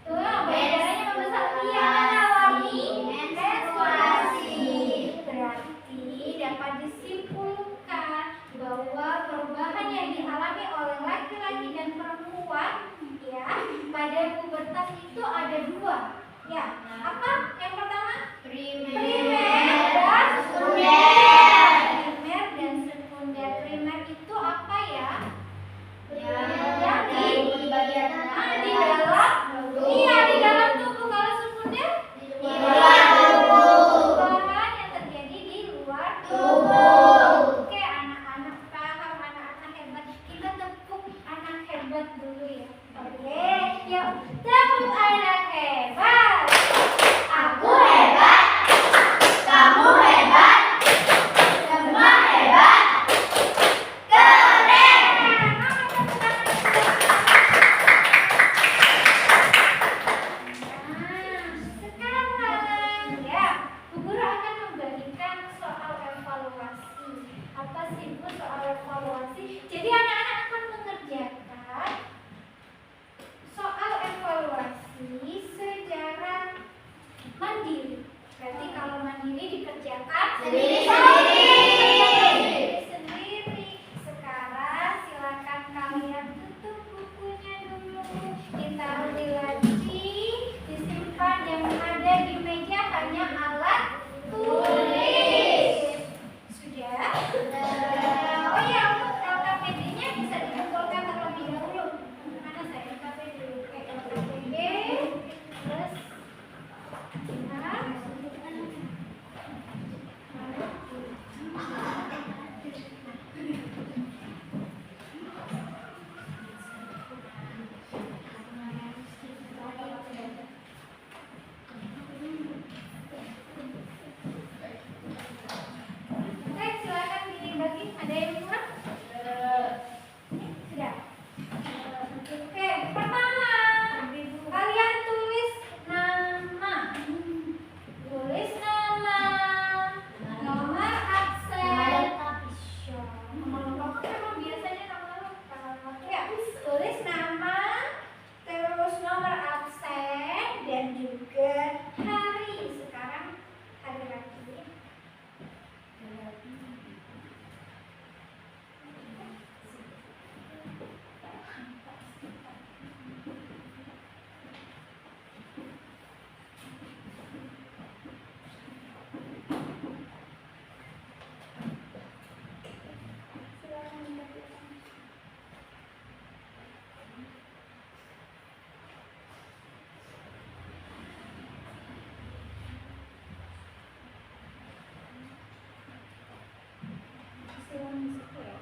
Tuh, bedanya membesar. Iya, mengalami menstruasi. Berarti dapat disimpulkan bahwa perubahan yang dialami oleh laki-laki dan perempuan ya pada pubertas itu ada dua. Ya, apa? Yang pertama? Primer dan sekunder. Primer dan sekunder. Primer itu apa ya? Yang di bagian di dalam. Iya, di dalam tubuh. Kalau sekunder di luar tubuh. Perubahan yang terjadi di luar tubuh. Oke, anak-anak paham, anak-anak hebat. Kita tepuk anak hebat dulu ya. Oke, yuk tepuk anak hebat. Aku hebat. Kamu hebat. Semua hebat. Keren. Sekarang ya, Bu Guru akan membagikan soal evaluasi. Apa sih Bu soal evaluasi? Jadi anak-anak akan mengerjakan soal evaluasi secara mandiri. Berarti kalau mandiri dikerjakan sendiri. Sekarang silakan kalian tutup bukunya dulu, ditaruh di laci, disimpan yang ada di meja hanya alat tulis. Sudah? Oh ya, untuk LKPD-nya bisa dikumpulkan terlebih dahulu. Mana saya LKPD dulu? LKPD plus silakan dibagi. Ada yang kurang? Sudah. Oke, pertama kalian tulis nama. Tulis nama, nomor absen. Nomor lengkap memang biasanya nomor lengkap. Ya, tulis nama, terus nomor absen dan juga hari. Sekarang hari lagi. Silakan dibagikan. Silakan disitu ya.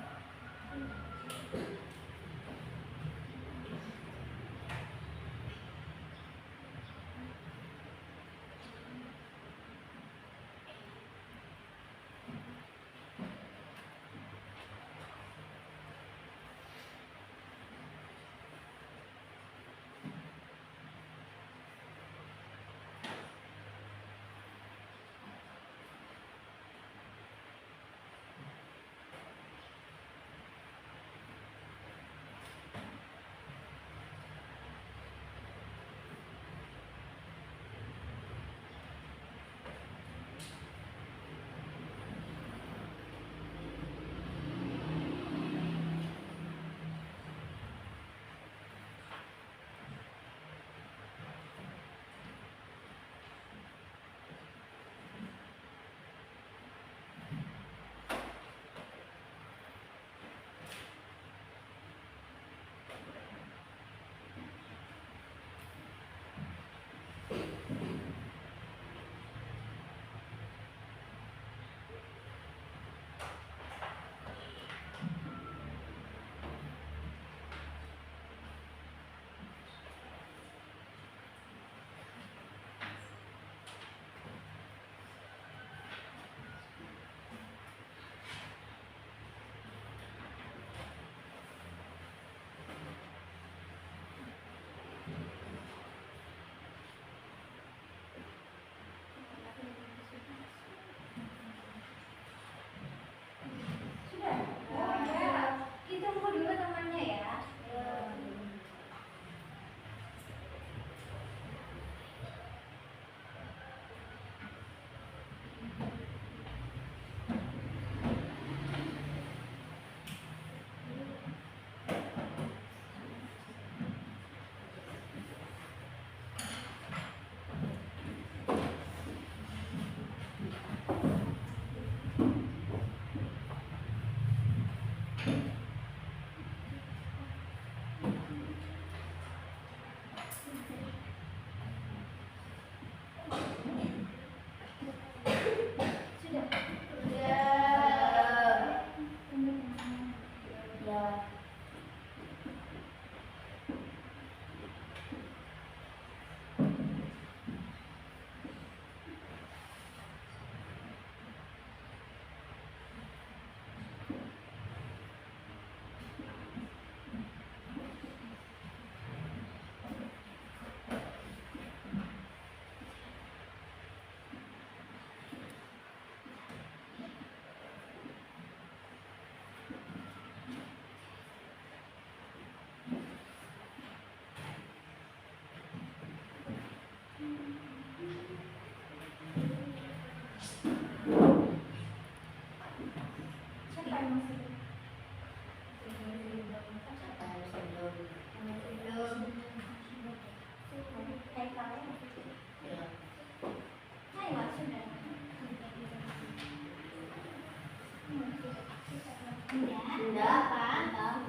Sudah paham.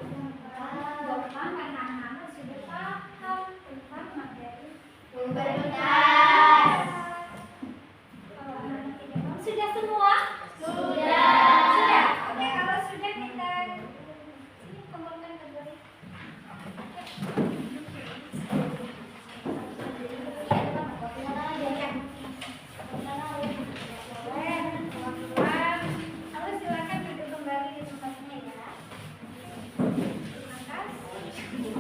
Gampang karena anak-anak sudah paham tentang materi Pubertas. Kalau anak-anak tidak paham, sudah semua? Sudah. Sudah. Oke, kalau sudah kita ini kumpulkan kembali. Lalu silakan duduk kembali di tempatnya ya. Terima kasih.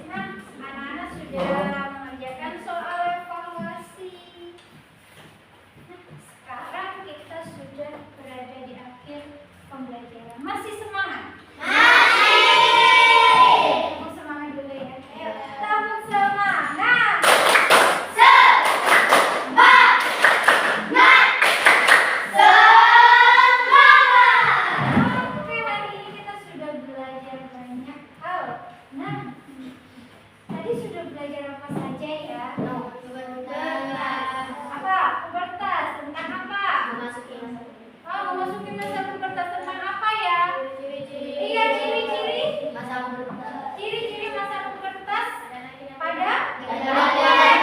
Nah, anak-anak sudah mengerjakan soal evaluasi. Nah, sekarang kita sudah berada di akhir pembelajaran. Masih semangat? Tepuk semangat dulu ya. Ayo, tepuk semangat. Oke, hari ini kita sudah belajar banyak hal. Nah, tadi sudah belajar apa saja ya? Apa? Pubertas. Tentang apa? Oh, memasuki masa pubertas tentang apa ya? Iya, ciri-ciri. Ciri-ciri masa pubertas pada perempuan.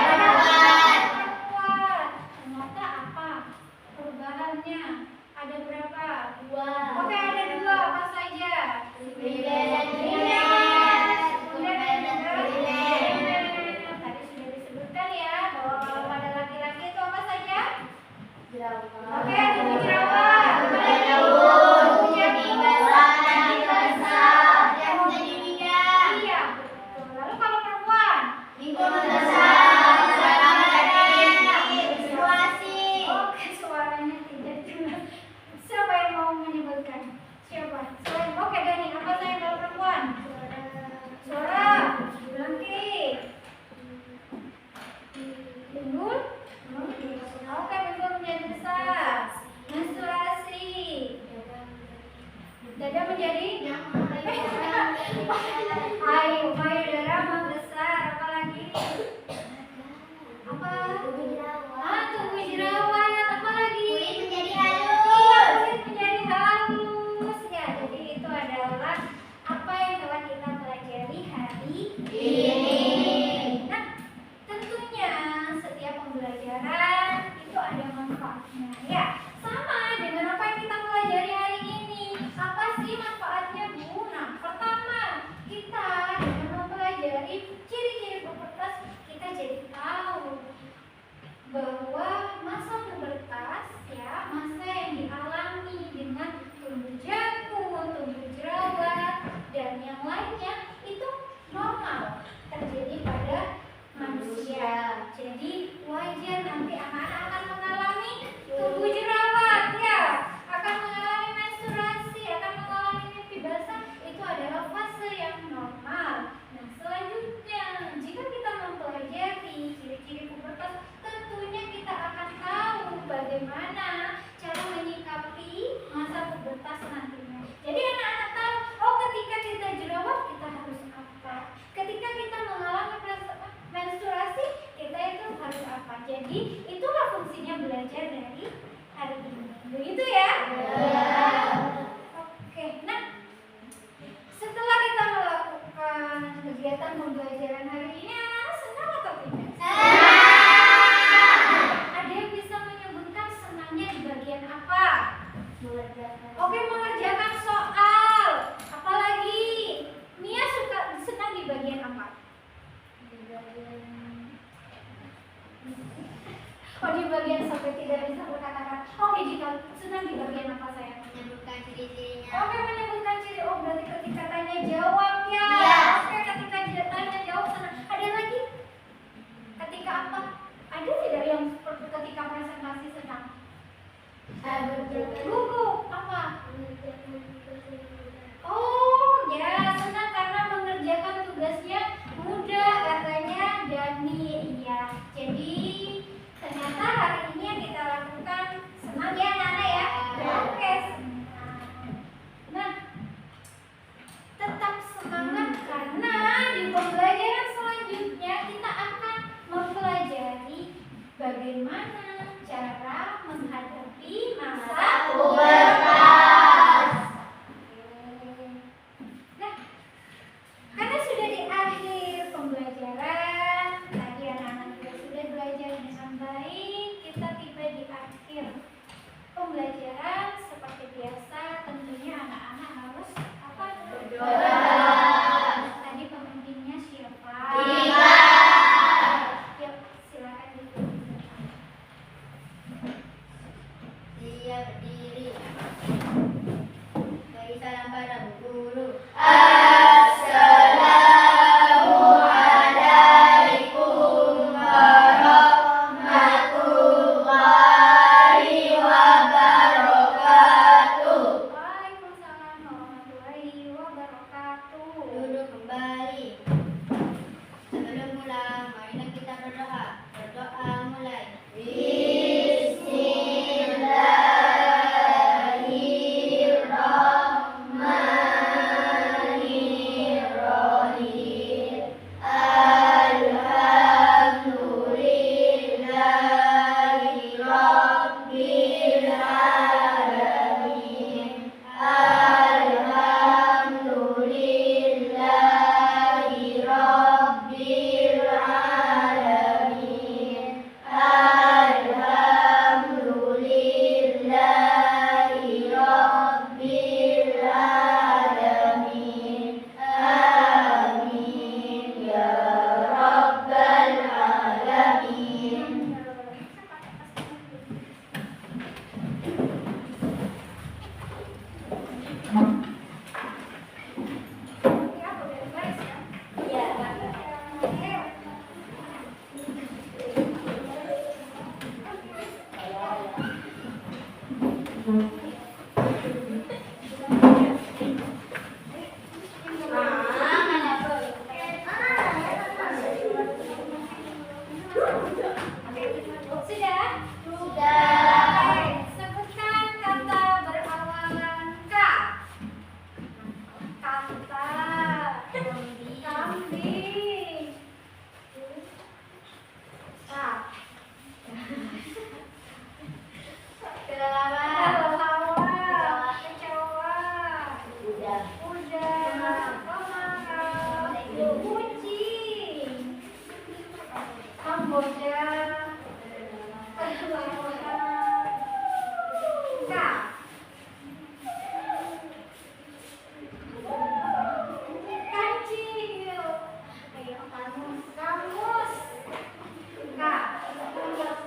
Ternyata apa perubahannya? Ada berapa? Oke, ada 2. Apa saja? Tadi sudah disebutkan ya bahwa kalau pada laki-laki itu apa saja? Oke, tubuh jerawat. Tubuh iya, betul. Lalu kalau perempuan? Oke, suaranya tidak jelas. Siapa yang mau menyebutkan? Siapa? Oke, Dani, apa saja kalau perempuan? Suara, bilang kiri. Pinggul? Oke, pinggul menjadi besar. Menstruasi. Dada menjadi? Payudara membesar. Apa lagi? Apa? Tubuh jerawat. Apa lagi? Kulit menjadi halus. Ya, jadi itu adalah apa yang telah kita pelajari hari ini. Nah, tentunya setiap pembelajaran itu ada manfaatnya. Ya, sama dengan apa yang kita pelajari hari ini. Apa sih manfaatnya, Bu? Nah, pertama, kita dengan mempelajari ciri-ciri pubertas, kita jadi tahu bahwa masa pubertas ya masa yang dialami dengan tumbuh jagung, tumbuh jerawat dan yang lainnya itu normal terjadi pada manusia. Jadi wajar nanti anak-anak akan mengalami tumbuh jerawat ya, akan mengalami menstruasi, akan mengalami mimpi basah. Itu adalah fase yang normal. Nah, selanjutnya jika kita mempelajari ciri-ciri pubertas, tentunya kita akan tahu bagaimana cara menyikapi masa pubertas nantinya. Jadi anak-anak tahu, oh ketika kita jerawat kita harus apa, ketika kita mengalami menstruasi kita itu harus apa. Jadi itulah fungsinya belajar dari hari ini. Begitu ya? Oke, nah setelah kita melakukan kegiatan pembelajaran hari ini, anak-anak senang atau tidak? Ada yang bisa menyebutkan senangnya di bagian apa? Oke, mengerjakan soal. Apalagi? Mia senang di bagian apa? Oh, di bagian sampai tidak bisa berkata-kata. Oke, jika senang di bagian apa sayang? Oke, menyebutkan ciri. Oh, berarti ketika tanya jawab ya. Oke, ketika dia tanya jawab senang. Tadi pemimpinnya siapa? Yuk, silakan ditunjukkan. Dia berdiri. Beri salam pada Bu Guru. Waalaikumsalam warahmatullahi wabarakatuh. Duduk kembali. Sebelum mulai, marilah kita berdoa. Berdoa mulai. Ya, udah beres ya? Iya. Sudah? Sebutkan kata berawalan K. Kata kambing. Kelelawar. Kecoa. Kuda. Kemarau. Kucing. Kamboja. K. Kancil. Ayo, kamus. K.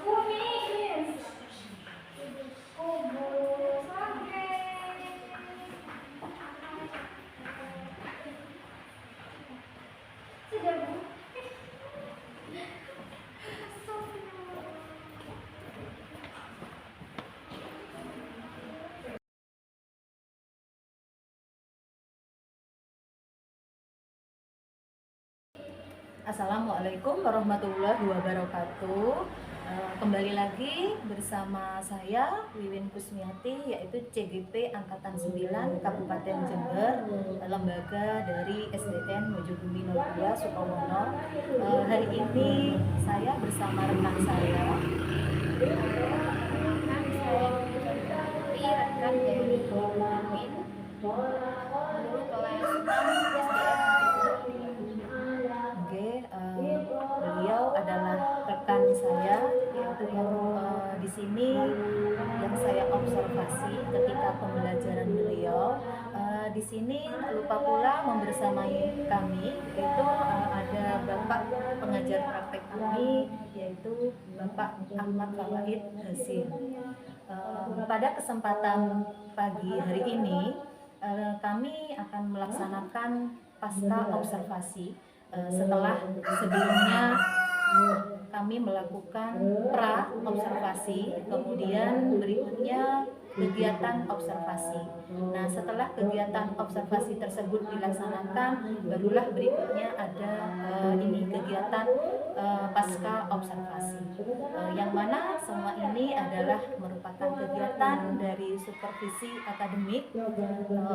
Kumis. Kubus. Oke. Sudah, Bu? Assalamualaikum warahmatullahi wabarakatuh. Kembali lagi bersama saya Wiwin Kusmiati, yaitu CGP Angkatan 9 Kabupaten Jember, lembaga dari SDN Mojobumi 02 Sukomono. Hari ini saya bersama rekan saya. Rekan dari Wiwin, guru kelas 6 Oke, beliau adalah rekan saya, yaitu yang di sini yang saya observasi ketika pembelajaran beliau. Di sini tak lupa pula membersamai kami, yaitu ada Bapak pengajar praktek kami, yaitu Bapak Ahmad Fawaid Hasim. Pada kesempatan pagi hari ini, kami akan melaksanakan pasca observasi. Setelah sebelumnya kami melakukan pra observasi, kemudian berikutnya kegiatan observasi. Nah, setelah kegiatan observasi tersebut dilaksanakan, barulah berikutnya ada kegiatan pasca observasi, yang mana semua ini adalah merupakan kegiatan dari supervisi akademik.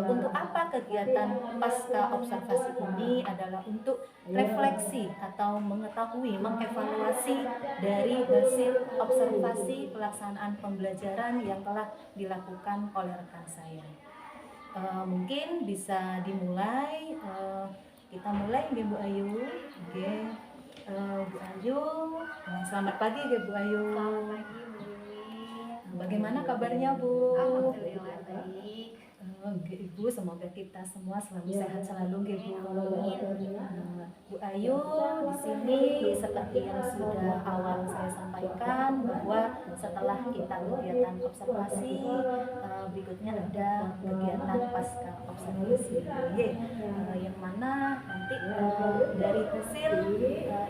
Untuk apa kegiatan pasca observasi ini? Adalah untuk refleksi atau mengetahui, mengevaluasi dari hasil observasi pelaksanaan pembelajaran yang telah dilakukan oleh rekan saya. Mungkin bisa dimulai. Kita mulai ya Bu Ayu. Oke. Bu Ayu, selamat pagi ya Bu Ayu. Selamat pagi, Bu Wiwin. Bagaimana kabarnya Bu? Alhamdulillah baik. Ibu, semoga kita semua selalu sehat selalu, Bu. Bu Ayu di sini seperti yang sudah awal saya sampaikan bahwa setelah kita kegiatan observasi, berikutnya ada kegiatan pasca observasi, yang mana nanti dari hasil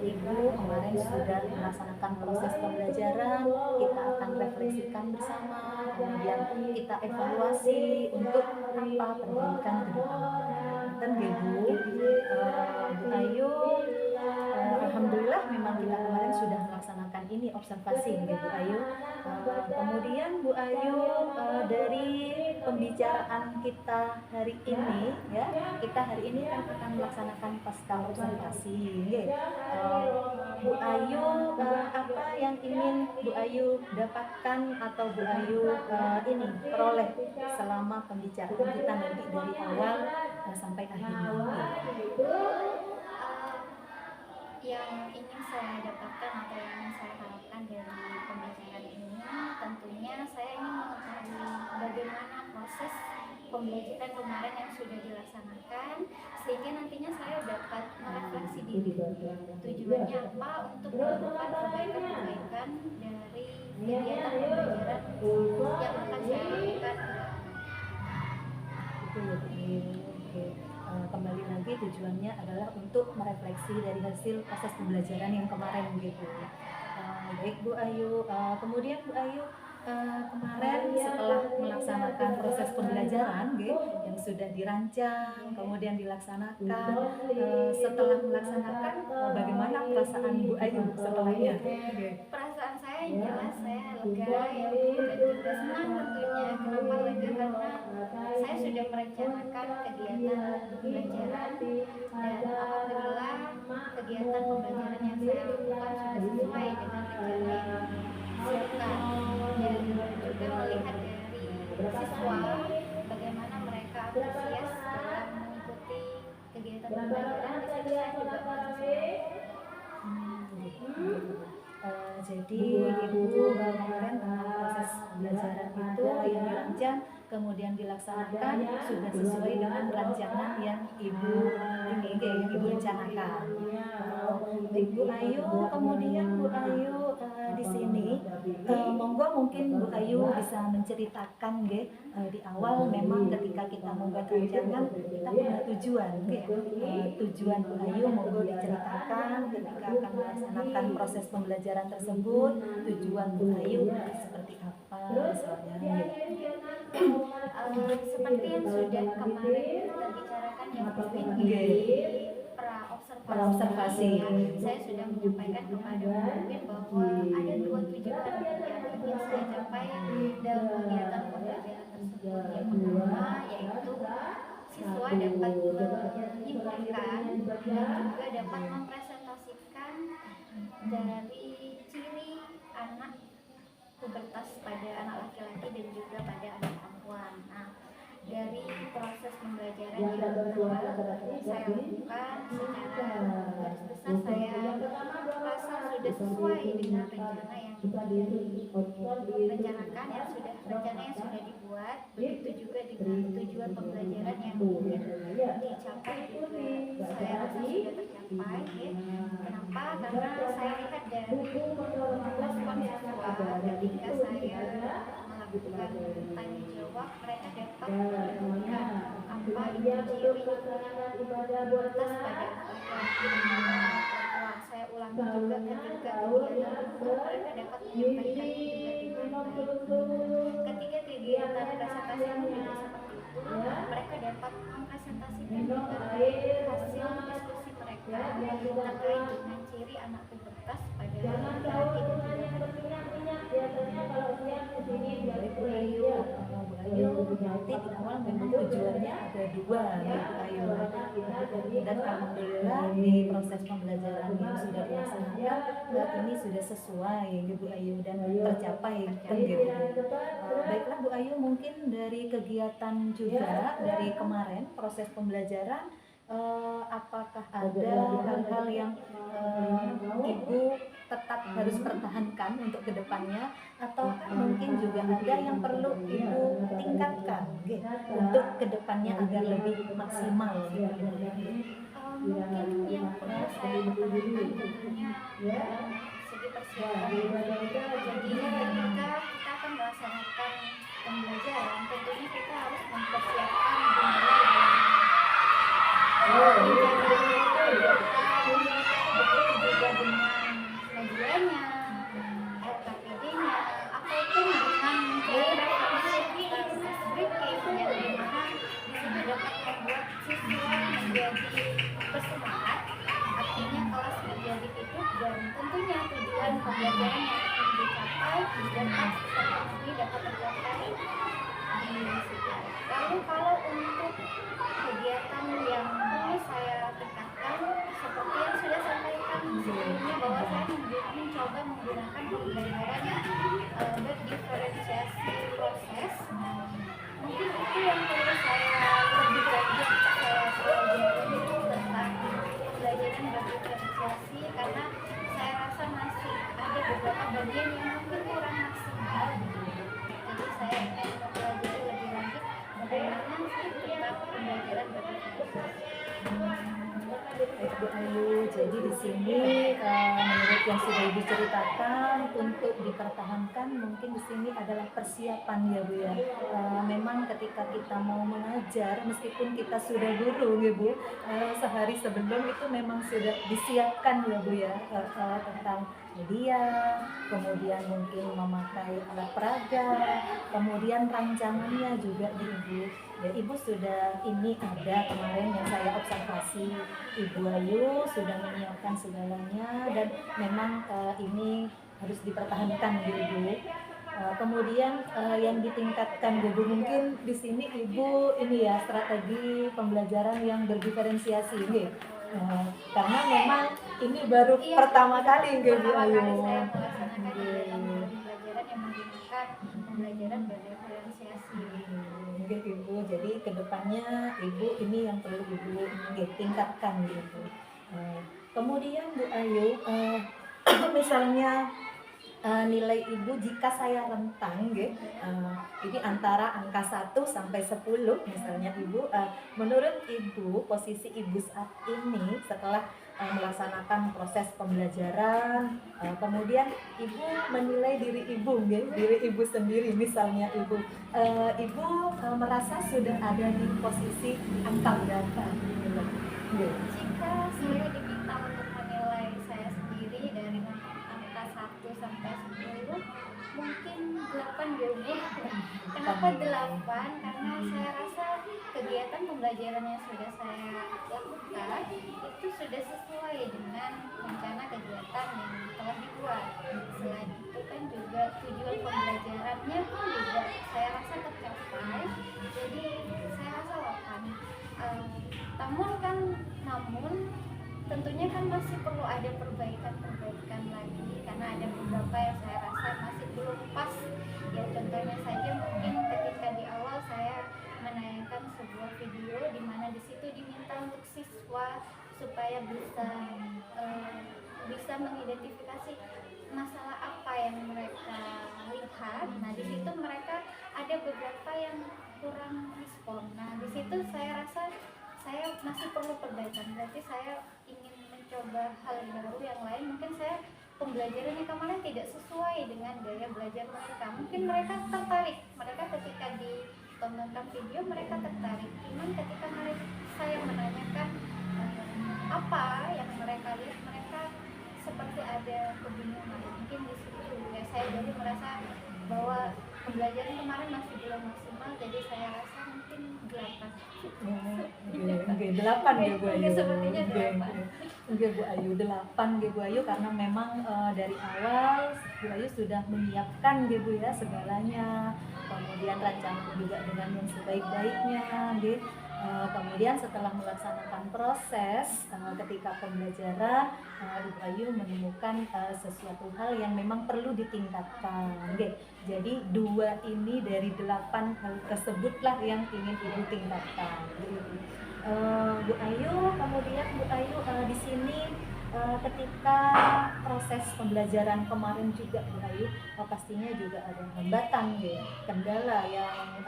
Ibu kemarin sudah melaksanakan proses pembelajaran, kita akan refleksikan bersama, kemudian kita evaluasi untuk apa pendidikan ke depan. Dan Bu Ayu, alhamdulillah memang kita kemarin sudah melaksanakan ini observasi, Bu Ayu. Kemudian Bu Ayu, dari pembicaraan kita hari ini, ya, kita hari ini kan akan melaksanakan pasca observasi. Bu Ayu, apa yang ingin Bu Ayu dapatkan atau Bu Ayu ini peroleh selama pembicaraan kita nanti dari awal sampai akhirnya? Yang ingin saya dapatkan atau yang ingin saya harapkan dari pembelajaran ini, tentunya saya ingin mengetahui bagaimana proses pembelajaran kemarin yang sudah dilaksanakan, sehingga nantinya saya dapat merefleksi diri tujuannya apa untuk melakukan perbaikan-perbaikan dari kegiatan pembelajaran yang akan saya lakukan. Kembali lagi tujuannya adalah untuk merefleksi dari hasil proses pembelajaran yang kemarin, gitu. Baik Bu Ayu, kemudian Bu Ayu, kemarin setelah melaksanakan proses pembelajaran yang sudah dirancang kemudian dilaksanakan, setelah melaksanakan bagaimana perasaan Bu Ayu setelahnya? Perasaan saya jelas saya lega ya Bu, dan juga senang tentunya. Kenapa lega? Karena saya sudah merencanakan kegiatan pembelajaran dan alhamdulillah kegiatan pembelajaran yang saya lakukan sudah sesuai dengan rencana yang disiapkan, dan juga melihat dari siswa bagaimana mereka antusias dalam mengikuti kegiatan pembelajaran. Di situ saya juga Jadi Ibu kemarin tentang proses pembelajaran itu yang dirancang kemudian dilaksanakan sudah sesuai dengan rancangan yang Ibu rencanakan. Baik Bu Ayu, kemudian Bu Ayu di sini monggo mungkin Bu Ayu bisa menceritakan di awal memang ketika kita membuat rancangan kita punya tujuan, tujuan Bu Ayu monggo diceritakan ketika akan melaksanakan proses pembelajaran tersebut, tujuan Bu Ayu seperti apa misalnya? Seperti yang sudah kemarin kita bicarakan yang di pra-observasi, saya sudah menyampaikan kepada Bu Win bahwa ada dua tujuan yang ingin saya capai dalam kegiatan pembelajaran tersebut. Yang pertama yaitu siswa dapat menyimpulkan dan juga dapat mempresentasikan dari ciri anak pubertas pada anak laki-laki dan juga pada anak perempuan. Nah, dari proses pembelajaran yang awal saya lakukan secara garis besar, saya rasa sudah sesuai dengan rencana yang direncanakan, rencana yang sudah dibuat. Begitu juga dengan tujuan pembelajaran yang dicapai juga saya rasa sudah tercapai. Kenapa? Karena saya lihat dari respon siswa ketika saya melakukan tanya jawab, mereka dapat menentukan apa itu ciri pubertas pada perempuan. Saya ulangi juga ketika kegiatan tersebut mereka dapat menyampaikan juga dengan baik. Ketika kegiatan presentasi juga seperti itu, mereka dapat mempresentasikan juga hasil diskusi mereka terkait dengan ciri anak pubertas pada laki-laki dan juga Bu Ayu, nanti di awal memang tujuannya ada dua Bu Ayu, dan alhamdulillah di proses pembelajaran yang sudah dilaksanakan ini sudah sesuai Bu Ayu dan tercapai kan gitu. Baiklah Bu Ayu, mungkin dari kegiatan juga dari kemarin proses pembelajaran apakah ada hal-hal yang ibu tetap harus pertahankan untuk kedepannya, atau mungkin juga ada yang perlu ibu tingkatkan gitu, untuk kedepannya agar lebih maksimal gitu. Mungkin yang perlu saya pertahankan tentunya segi persiapan. Jadi ketika kita akan melaksanakan pembelajaran, tentunya kita harus mempersiapkan dimulai dengan begitu juga dengan medianya, KPD-nya, ataupun dengan briefing yang dimana di situ dapat membuat siswa menjadi bersemangat, artinya kelas menjadi hidup dan tentunya tujuan pembelajaran yang ingin dicapai dapat tercapai di situ. Lalu kalau untuk kegiatan yang perlu saya tingkatkan, seperti yang sudah saya sampaikan sebelumnya bahwa saya mencoba menggunakan pembelajaran berdiferensiasi proses. Mungkin itu yang perlu saya lebih lanjut saya pelajari tentang pembelajaran berdiferensiasi, karena saya rasa masih ada beberapa bagian yang mungkin kurang maksimal. Jadi saya ingin mempelajari lebih lanjut bagaimana sih tentang pembelajaran berdiferensiasi. Baik Bu Ayu, jadi di sini menurut yang sudah Ibu ceritakan, untuk dipertahankan mungkin di sini adalah persiapan ya Bu ya. Memang ketika kita mau mengajar, meskipun kita sudah guru ya Bu, sehari sebelum itu memang sudah disiapkan ya Bu ya, tentang media, kemudian mungkin memakai alat peraga, kemudian rancangannya juga di Ibu. Ya, Ibu sudah ini ada kemarin yang saya observasi, Ibu Ayu sudah menyiapkan segalanya dan memang ini harus dipertahankan di Ibu. Kemudian yang ditingkatkan Ibu mungkin di sini Ibu ini ya strategi pembelajaran yang berdiferensiasi gitu. Karena memang ini baru pertama kali Ibu Ayu. Saya melaksanakan kegiatan pembelajaran yang menggunakan pembelajaran berdiferensiasi. Ibu, jadi kedepannya Ibu ini yang perlu Ibu tingkatkan gitu. Kemudian Bu Ayu, misalnya nilai Ibu jika saya rentang gitu, ini antara angka 1 sampai 10 misalnya Ibu, menurut Ibu posisi Ibu saat ini setelah melaksanakan proses pembelajaran, kemudian Ibu menilai diri Ibu gitu, diri Ibu sendiri misalnya Ibu, Ibu merasa sudah ada di posisi angka berapa gitu. Jika saya diminta untuk menilai saya sendiri dari angka 1 sampai 10, mungkin 8 dulu. Kenapa 8? Karena saya rasa kegiatan pembelajaran yang sudah saya lakukan itu sudah sesuai dengan rencana kegiatan yang telah dibuat. Selain itu kan juga tujuan pembelajarannya pun juga saya rasa tercapai. Jadi saya rasa 8. Namun tentunya kan masih perlu ada perbaikan lagi, karena ada beberapa yang saya rasa masih belum pas. Ya contohnya saja mungkin ketika di awal saya menayangkan sebuah video di mana di situ diminta untuk siswa supaya bisa mengidentifikasi masalah apa yang mereka lihat. Nah di situ mereka ada beberapa yang kurang respon. Nah di situ saya rasa saya masih perlu perbaikan. Berarti saya ingin mencoba hal baru yang lain. Mungkin saya pembelajarannya kemarin tidak sesuai dengan gaya belajar mereka. Mungkin mereka tertarik. Mereka ketika ditontonkan video mereka tertarik. Cuman ketika saya menanyakan apa yang mereka lihat, mereka seperti ada kebingungan. Mungkin di situ ya saya jadi merasa bahwa pembelajaran kemarin masih belum maksimal. Jadi saya rasa mungkin 8. Oke, 8 ya Bu Ayu. Sepertinya 8. Oke Bu Ayu, 8 Bu Ayu, karena memang dari awal Bu Ayu sudah menyiapkan Bu ya segalanya, kemudian rancangan juga dengan yang sebaik-baiknya gitu. Kemudian setelah melaksanakan proses ketika pembelajaran, Ibu Ayu menemukan sesuatu hal yang memang perlu ditingkatkan. Jadi 2 ini dari 8 hal tersebutlah yang ingin Ibu tingkatkan. Bu Bu Ayu, kemudian Bu Ayu di sini ketika proses pembelajaran kemarin juga Bu Ayu pastinya juga ada hambatan ya, kendala yang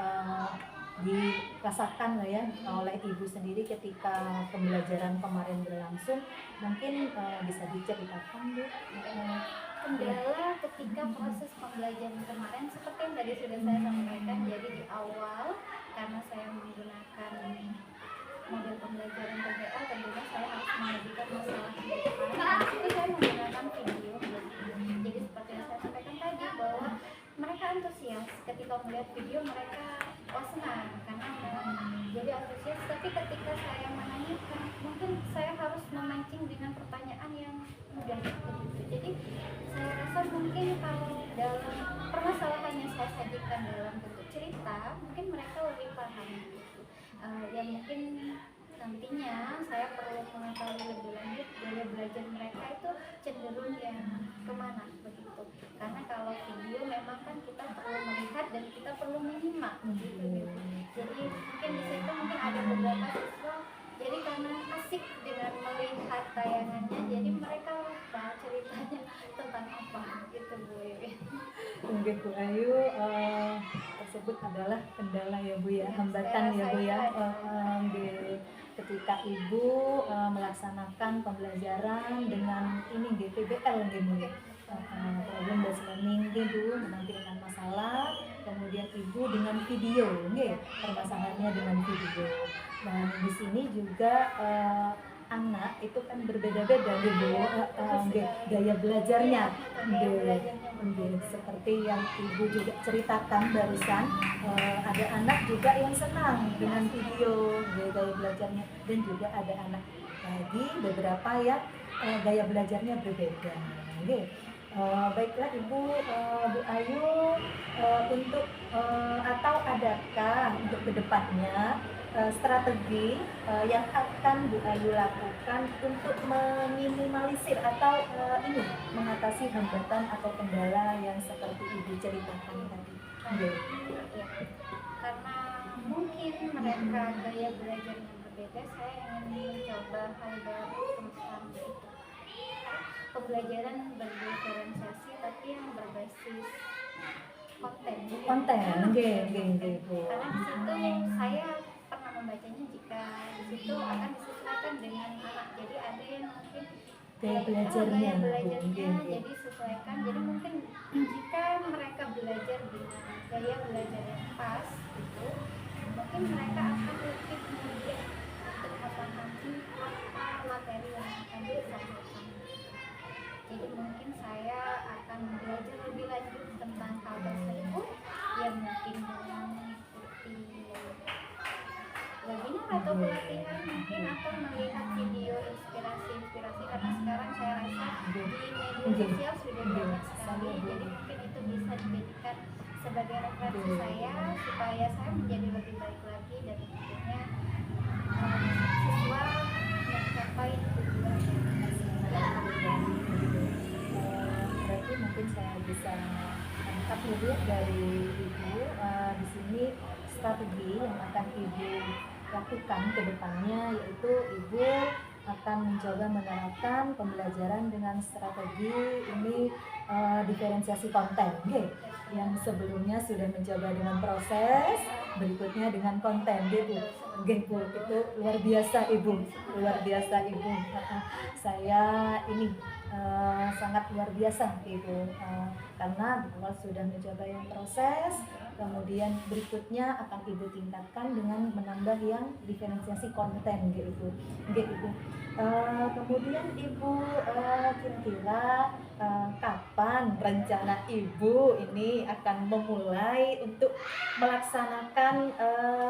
dirasakan lah ya oleh Ibu sendiri ketika pembelajaran kemarin berlangsung. Mungkin bisa diceritakan Bu. Kendala ketika proses pembelajaran kemarin seperti yang tadi sudah saya sampaikan, jadi di awal karena saya menggunakan model pembelajaran PBL, tentunya saya harus mengajukan masalah di depan. Itu saya menggunakan video. Jadi seperti yang saya sampaikan tadi bahwa mereka antusias ketika melihat video, mereka senang karena jadi antusias. Tapi ketika saya menanyakan, mungkin saya harus memancing dengan pertanyaan yang mudah begitu. Jadi saya rasa mungkin kalau dalam permasalahan yang saya sajikan dalam bentuk cerita, mungkin mereka lebih paham gitu. Ya mungkin nantinya saya perlu mengetahui lebih lanjut gaya belajar mereka itu cenderung yang kemana begitu. Karena kalau video memang kan kita perlu melihat dan kita perlu menyimak gitu. Jadi mungkin di situ mungkin ada beberapa siswa jadi karena asik dengan melihat tayangannya, jadi mereka lupa ceritanya tentang apa gitu Bu Iwin. Mungkin Bu Ayu tersebut adalah kendala ya Bu ya, hambatan ya Bu ya. Ketika Ibu melaksanakan pembelajaran dengan ini PBL gitu ya. Problem based learning gitu menampilkan masalah, kemudian Ibu dengan video nggih, permasalahannya dengan video. Dan di sini juga anak itu kan berbeda-beda gitu gaya belajarnya. Seperti yang Ibu juga ceritakan barusan, ada anak juga yang senang dengan video gaya belajarnya, dan juga ada anak lagi beberapa yang gaya belajarnya berbeda. Baiklah Ibu, Bu Ayu, untuk atau adakah untuk kedepannya strategi yang akan Bu Ayu lakukan untuk meminimalisir atau ini mengatasi hambatan atau kendala yang seperti Ibu ceritakan tadi? Ya. Karena mungkin mereka gaya belajarnya berbeda, saya ingin mencoba hal baru tentang itu. Pembelajaran berdiferensiasi tapi yang berbasis konten. Konten, Bu. Karena di situ saya pernah membacanya, jika di situ akan disesuaikan dengan anak. Jadi ada yang mungkin gaya belajarnya, jadi sesuaikan. Jadi mungkin jika mereka belajar dengan gaya belajar yang pas itu, mungkin mereka akan lebih mudah untuk memahami apa materi yang akan disampaikan. Jadi mungkin saya akan belajar lebih lanjut tentang hal tersebut, yang mungkin dengan mengikuti webinar atau pelatihan mungkin, atau melihat video inspirasi, karena sekarang saya rasa di media sosial sudah banyak sekali. Jadi mungkin itu bisa dijadikan sebagai referensi saya supaya saya menjadi lebih baik lagi, dan tentunya siswa mencapai tujuan yang berarti mungkin saya bisa angkat lebih dari Ibu di sini strategi yang akan Ibu lakukan ke depannya, yaitu Ibu akan mencoba menerapkan pembelajaran dengan strategi ini diferensiasi konten, yang sebelumnya sudah mencoba dengan proses, berikutnya dengan konten, Bu. Itu luar biasa Ibu, saya ini sangat luar biasa Ibu, karena awal sudah mencoba yang proses, kemudian berikutnya akan Ibu tingkatkan dengan menambah yang diferensiasi konten gitu Ibu. Kemudian Ibu kira-kira kapan rencana Ibu ini akan memulai untuk melaksanakan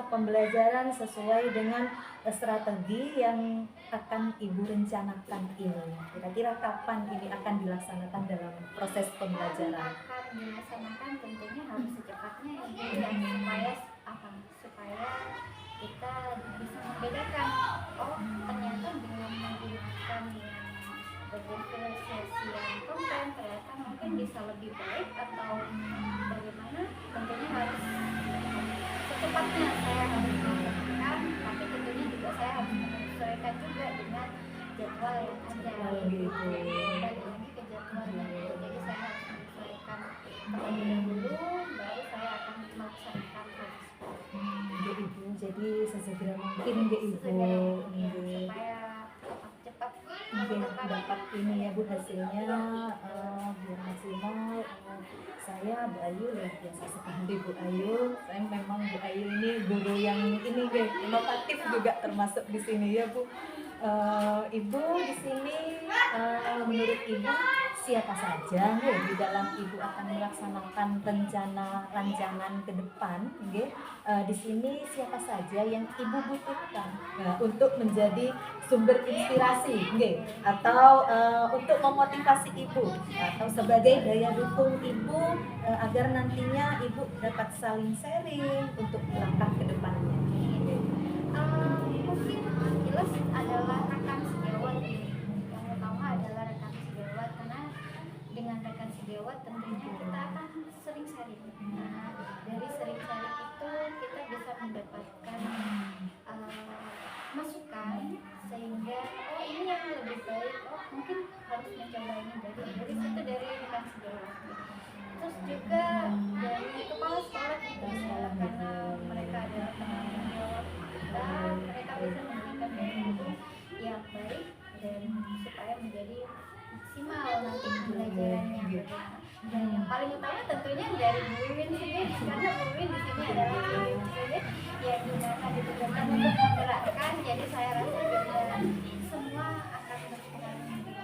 pembelajaran sesuai dengan strategi yang akan Ibu rencanakan ini? Kira-kira kapan ini akan dilaksanakan dalam proses pembelajaran? Akan dilaksanakan tentunya harus secepatnya ya, supaya kita bisa membedakan, oh ternyata dengan menggunakan yang berdiferensiasi yang konten ternyata mungkin bisa lebih baik atau bagaimana. Tentunya harus secepatnya saya harus melakukan, tapi tentunya juga saya harus menyesuaikan menyesuaikan juga dengan jadwal yang ada. gitu. Balik lagi ke jadwalnya itu, jadi saya harus menyesuaikan terlebih dulu, baru saya akan melaksanakan proses Nggih Ibu, jadi sesegera mungkin nggih Ibu. segera ya, Nggih. supaya cepat Mungkin dapat ini ya Bu hasilnya biar maksimal. Saya Bu Ayu luar biasa sekali Bu Ayu. Saya memang Bu Ayu ini guru yang ini deh inovatif juga termasuk di sini ya Bu. Ibu di sini menurut Ibu siapa saja nggih di dalam Ibu akan melaksanakan rencana rancangan ke depan nggih. Di sini siapa saja yang Ibu butuhkan untuk menjadi sumber inspirasi nggih, atau untuk memotivasi Ibu atau sebagai daya dukung Ibu agar nantinya Ibu dapat saling sharing untuk langkah ke depannya. mungkin jelas adalah rekan sejawat. Yang utama adalah rekan sejawat, karena dengan rekan sejawat tentunya kita akan sering sharing. Nah, dari sering sharing itu kita bisa mendapatkan masukan, sehingga oh ini yang lebih baik, oh mungkin harus mencoba ini, dari situ dari rekan sejawat. Terus juga dari kepala sekolah tentunya, karena mereka adalah penanggung jawab kita, mereka bisa memberikan daya yang baik dan supaya menjadi maksimal nanti pembelajarannya. Dan yang paling utama tentunya dari Bu Wiwin sendiri, karena Bu Wiwin di sini adalah Bu Wiwin yang dimana ditugaskan untuk menggerakkan. Jadi saya rasa juga semua akan berperan saya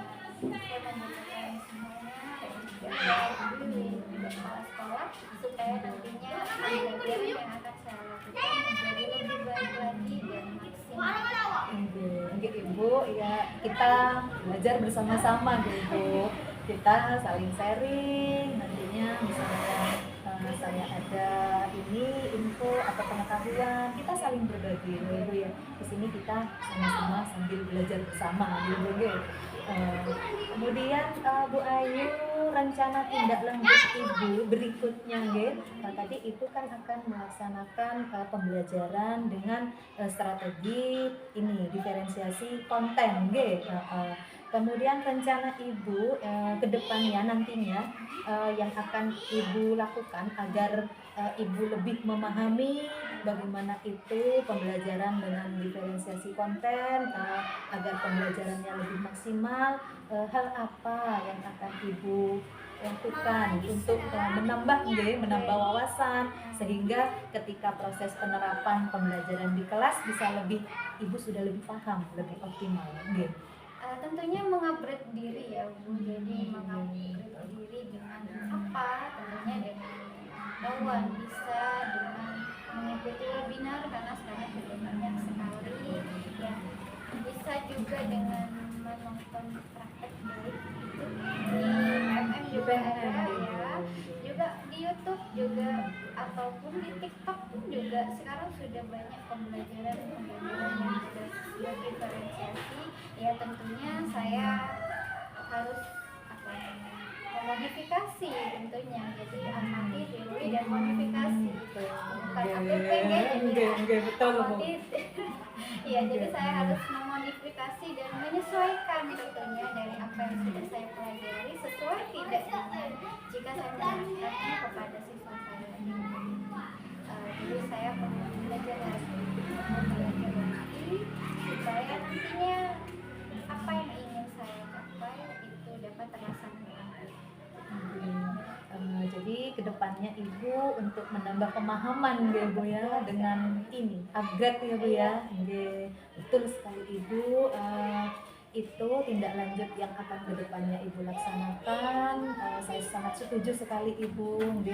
membutuhkan semuanya, dan juga Bu Wiwin juga kepala sekolah, supaya nantinya pembelajaran yang akan saya lakukan menjadi lebih baik lagi dan maksimal. Nggih Ibu, ya kita belajar bersama-sama nggih Ibu. Kita saling sharing, nantinya misalnya saya ada ini info atau pengetahuan, kita saling berbagi nggih Ibu ya. Di sini kita sama-sama sambil belajar bersama nggih Ibu nggih. Kemudian Bu Ayu, rencana tindak lanjut Ibu berikutnya nggih. Tadi Ibu kan akan melaksanakan pembelajaran dengan strategi ini diferensiasi konten nggih. Kemudian rencana Ibu ke depannya nantinya yang akan Ibu lakukan agar Ibu lebih memahami bagaimana itu pembelajaran dengan diferensiasi konten agar pembelajarannya lebih maksimal, hal apa yang akan Ibu lakukan untuk menambah wawasan, sehingga ketika proses penerapan pembelajaran di kelas bisa lebih Ibu sudah lebih paham, lebih optimal nggih. Tentunya mengupgrade diri ya Bu, jadi mengupgrade diri dengan apa? Tentunya dengan pengetahuan, bisa dengan mengikuti webinar karena sekarang sudah banyak sekali ya, bisa juga dengan menonton praktek baik itu di MM juga ada ya, juga di YouTube juga, ataupun di TikTok pun juga sekarang sudah banyak pembelajaran yang sudah berdiferensiasi. Ya tentunya saya harus memodifikasi tentunya, jadi amati, tiru dan modifikasi, bukan APP Nggih, betul Bu. Iya, jadi saya harus memodifikasi dan menyesuaikan tentunya dari apa yang sudah saya pelajari sesuai tidak dengan jika saya menerapkannya kepada siswa saya. Jadi saya perlu belajar lagi supaya nantinya apa yang ingin saya capai itu dapat terlaksana. Jadi kedepannya Ibu untuk menambah pemahaman nggih Bu ya dengan ini upgrade ya Bu ya. Nggih, betul sekali Ibu. Itu tindak lanjut yang akan kedepannya Ibu laksanakan. Saya sangat setuju sekali Ibu.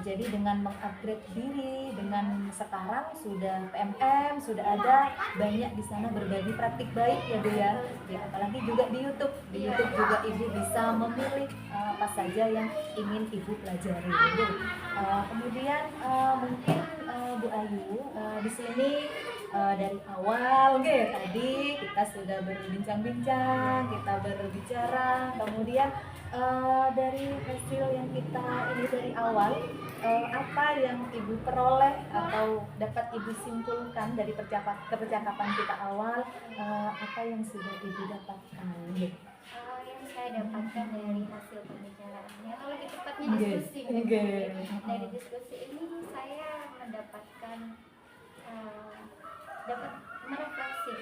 Jadi dengan mengupgrade diri, dengan sekarang sudah PMM sudah ada banyak di sana berbagi praktik baik ya Bu ya. Apalagi juga di YouTube. Di YouTube juga Ibu bisa memilih apa saja yang ingin Ibu pelajari. Kemudian mungkin Bu Ayu di sini dari awal tadi kita sudah berbincang-bincang, kita berbicara, kemudian dari hasil yang kita ini dari awal, apa yang Ibu peroleh atau dapat Ibu simpulkan dari percakapan kita awal, apa yang sudah Ibu dapatkan? Yang saya dapatkan dari hasil pembicaraannya, atau lebih tepatnya Nggih, diskusi. nggih. Dari diskusi ini saya mendapatkan dapat merefleksi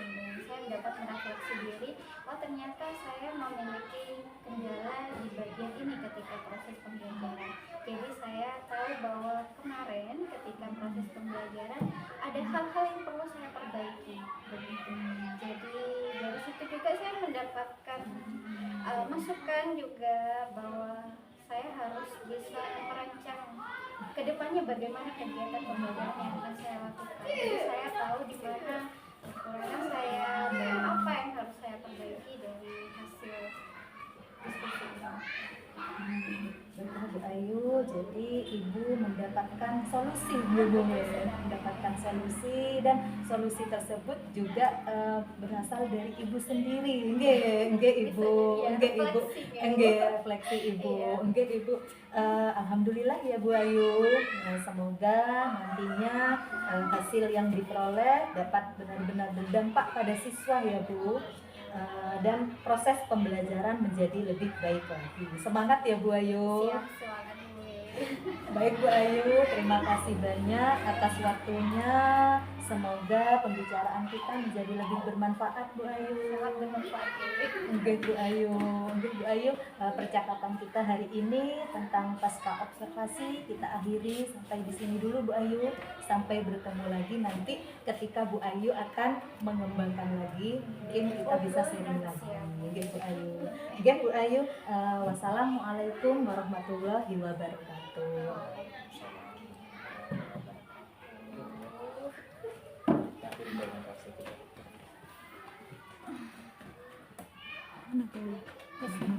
saya dapat merefleksi diri, oh ternyata saya memiliki kendala di bagian ini ketika proses pembelajaran. Jadi saya tahu bahwa kemarin ketika proses pembelajaran ada hal-hal yang perlu saya perbaiki begitu. Jadi dari situ juga saya mendapatkan masukan juga bahwa saya harus bisa merancang kedepannya bagaimana kegiatan pembelajaran yang akan saya lakukan. Jadi saya tahu di mana kekurangan saya dan apa yang harus saya perbaiki dari hasil diskusi ini. Baiklah Bu Ayu, jadi Ibu mendapatkan solusi, mendapatkan solusi, dan solusi tersebut juga berasal dari Ibu sendiri, nggih Ibu, refleksi Ibu, Ibu. Alhamdulillah ya Bu Ayu, semoga nantinya hasil yang diperoleh dapat benar-benar berdampak pada siswa ya Bu. Dan proses pembelajaran menjadi lebih baik lagi. Semangat ya Bu Ayu. Siap, semangat Bu. Baik Bu Ayu, terima kasih banyak atas waktunya. Semoga pembicaraan kita menjadi lebih bermanfaat Bu Ayu. Sangat bermanfaat Oke Bu Ayu, percakapan kita hari ini tentang pasca observasi kita akhiri sampai di sini dulu Bu Ayu. Sampai bertemu lagi nanti ketika Bu Ayu akan mengembangkan lagi, mungkin kita bisa sharing lagi. Oke Bu Ayu. Oke Bu Ayu, wassalamualaikum warahmatullahi wabarakatuh. Terima kasih.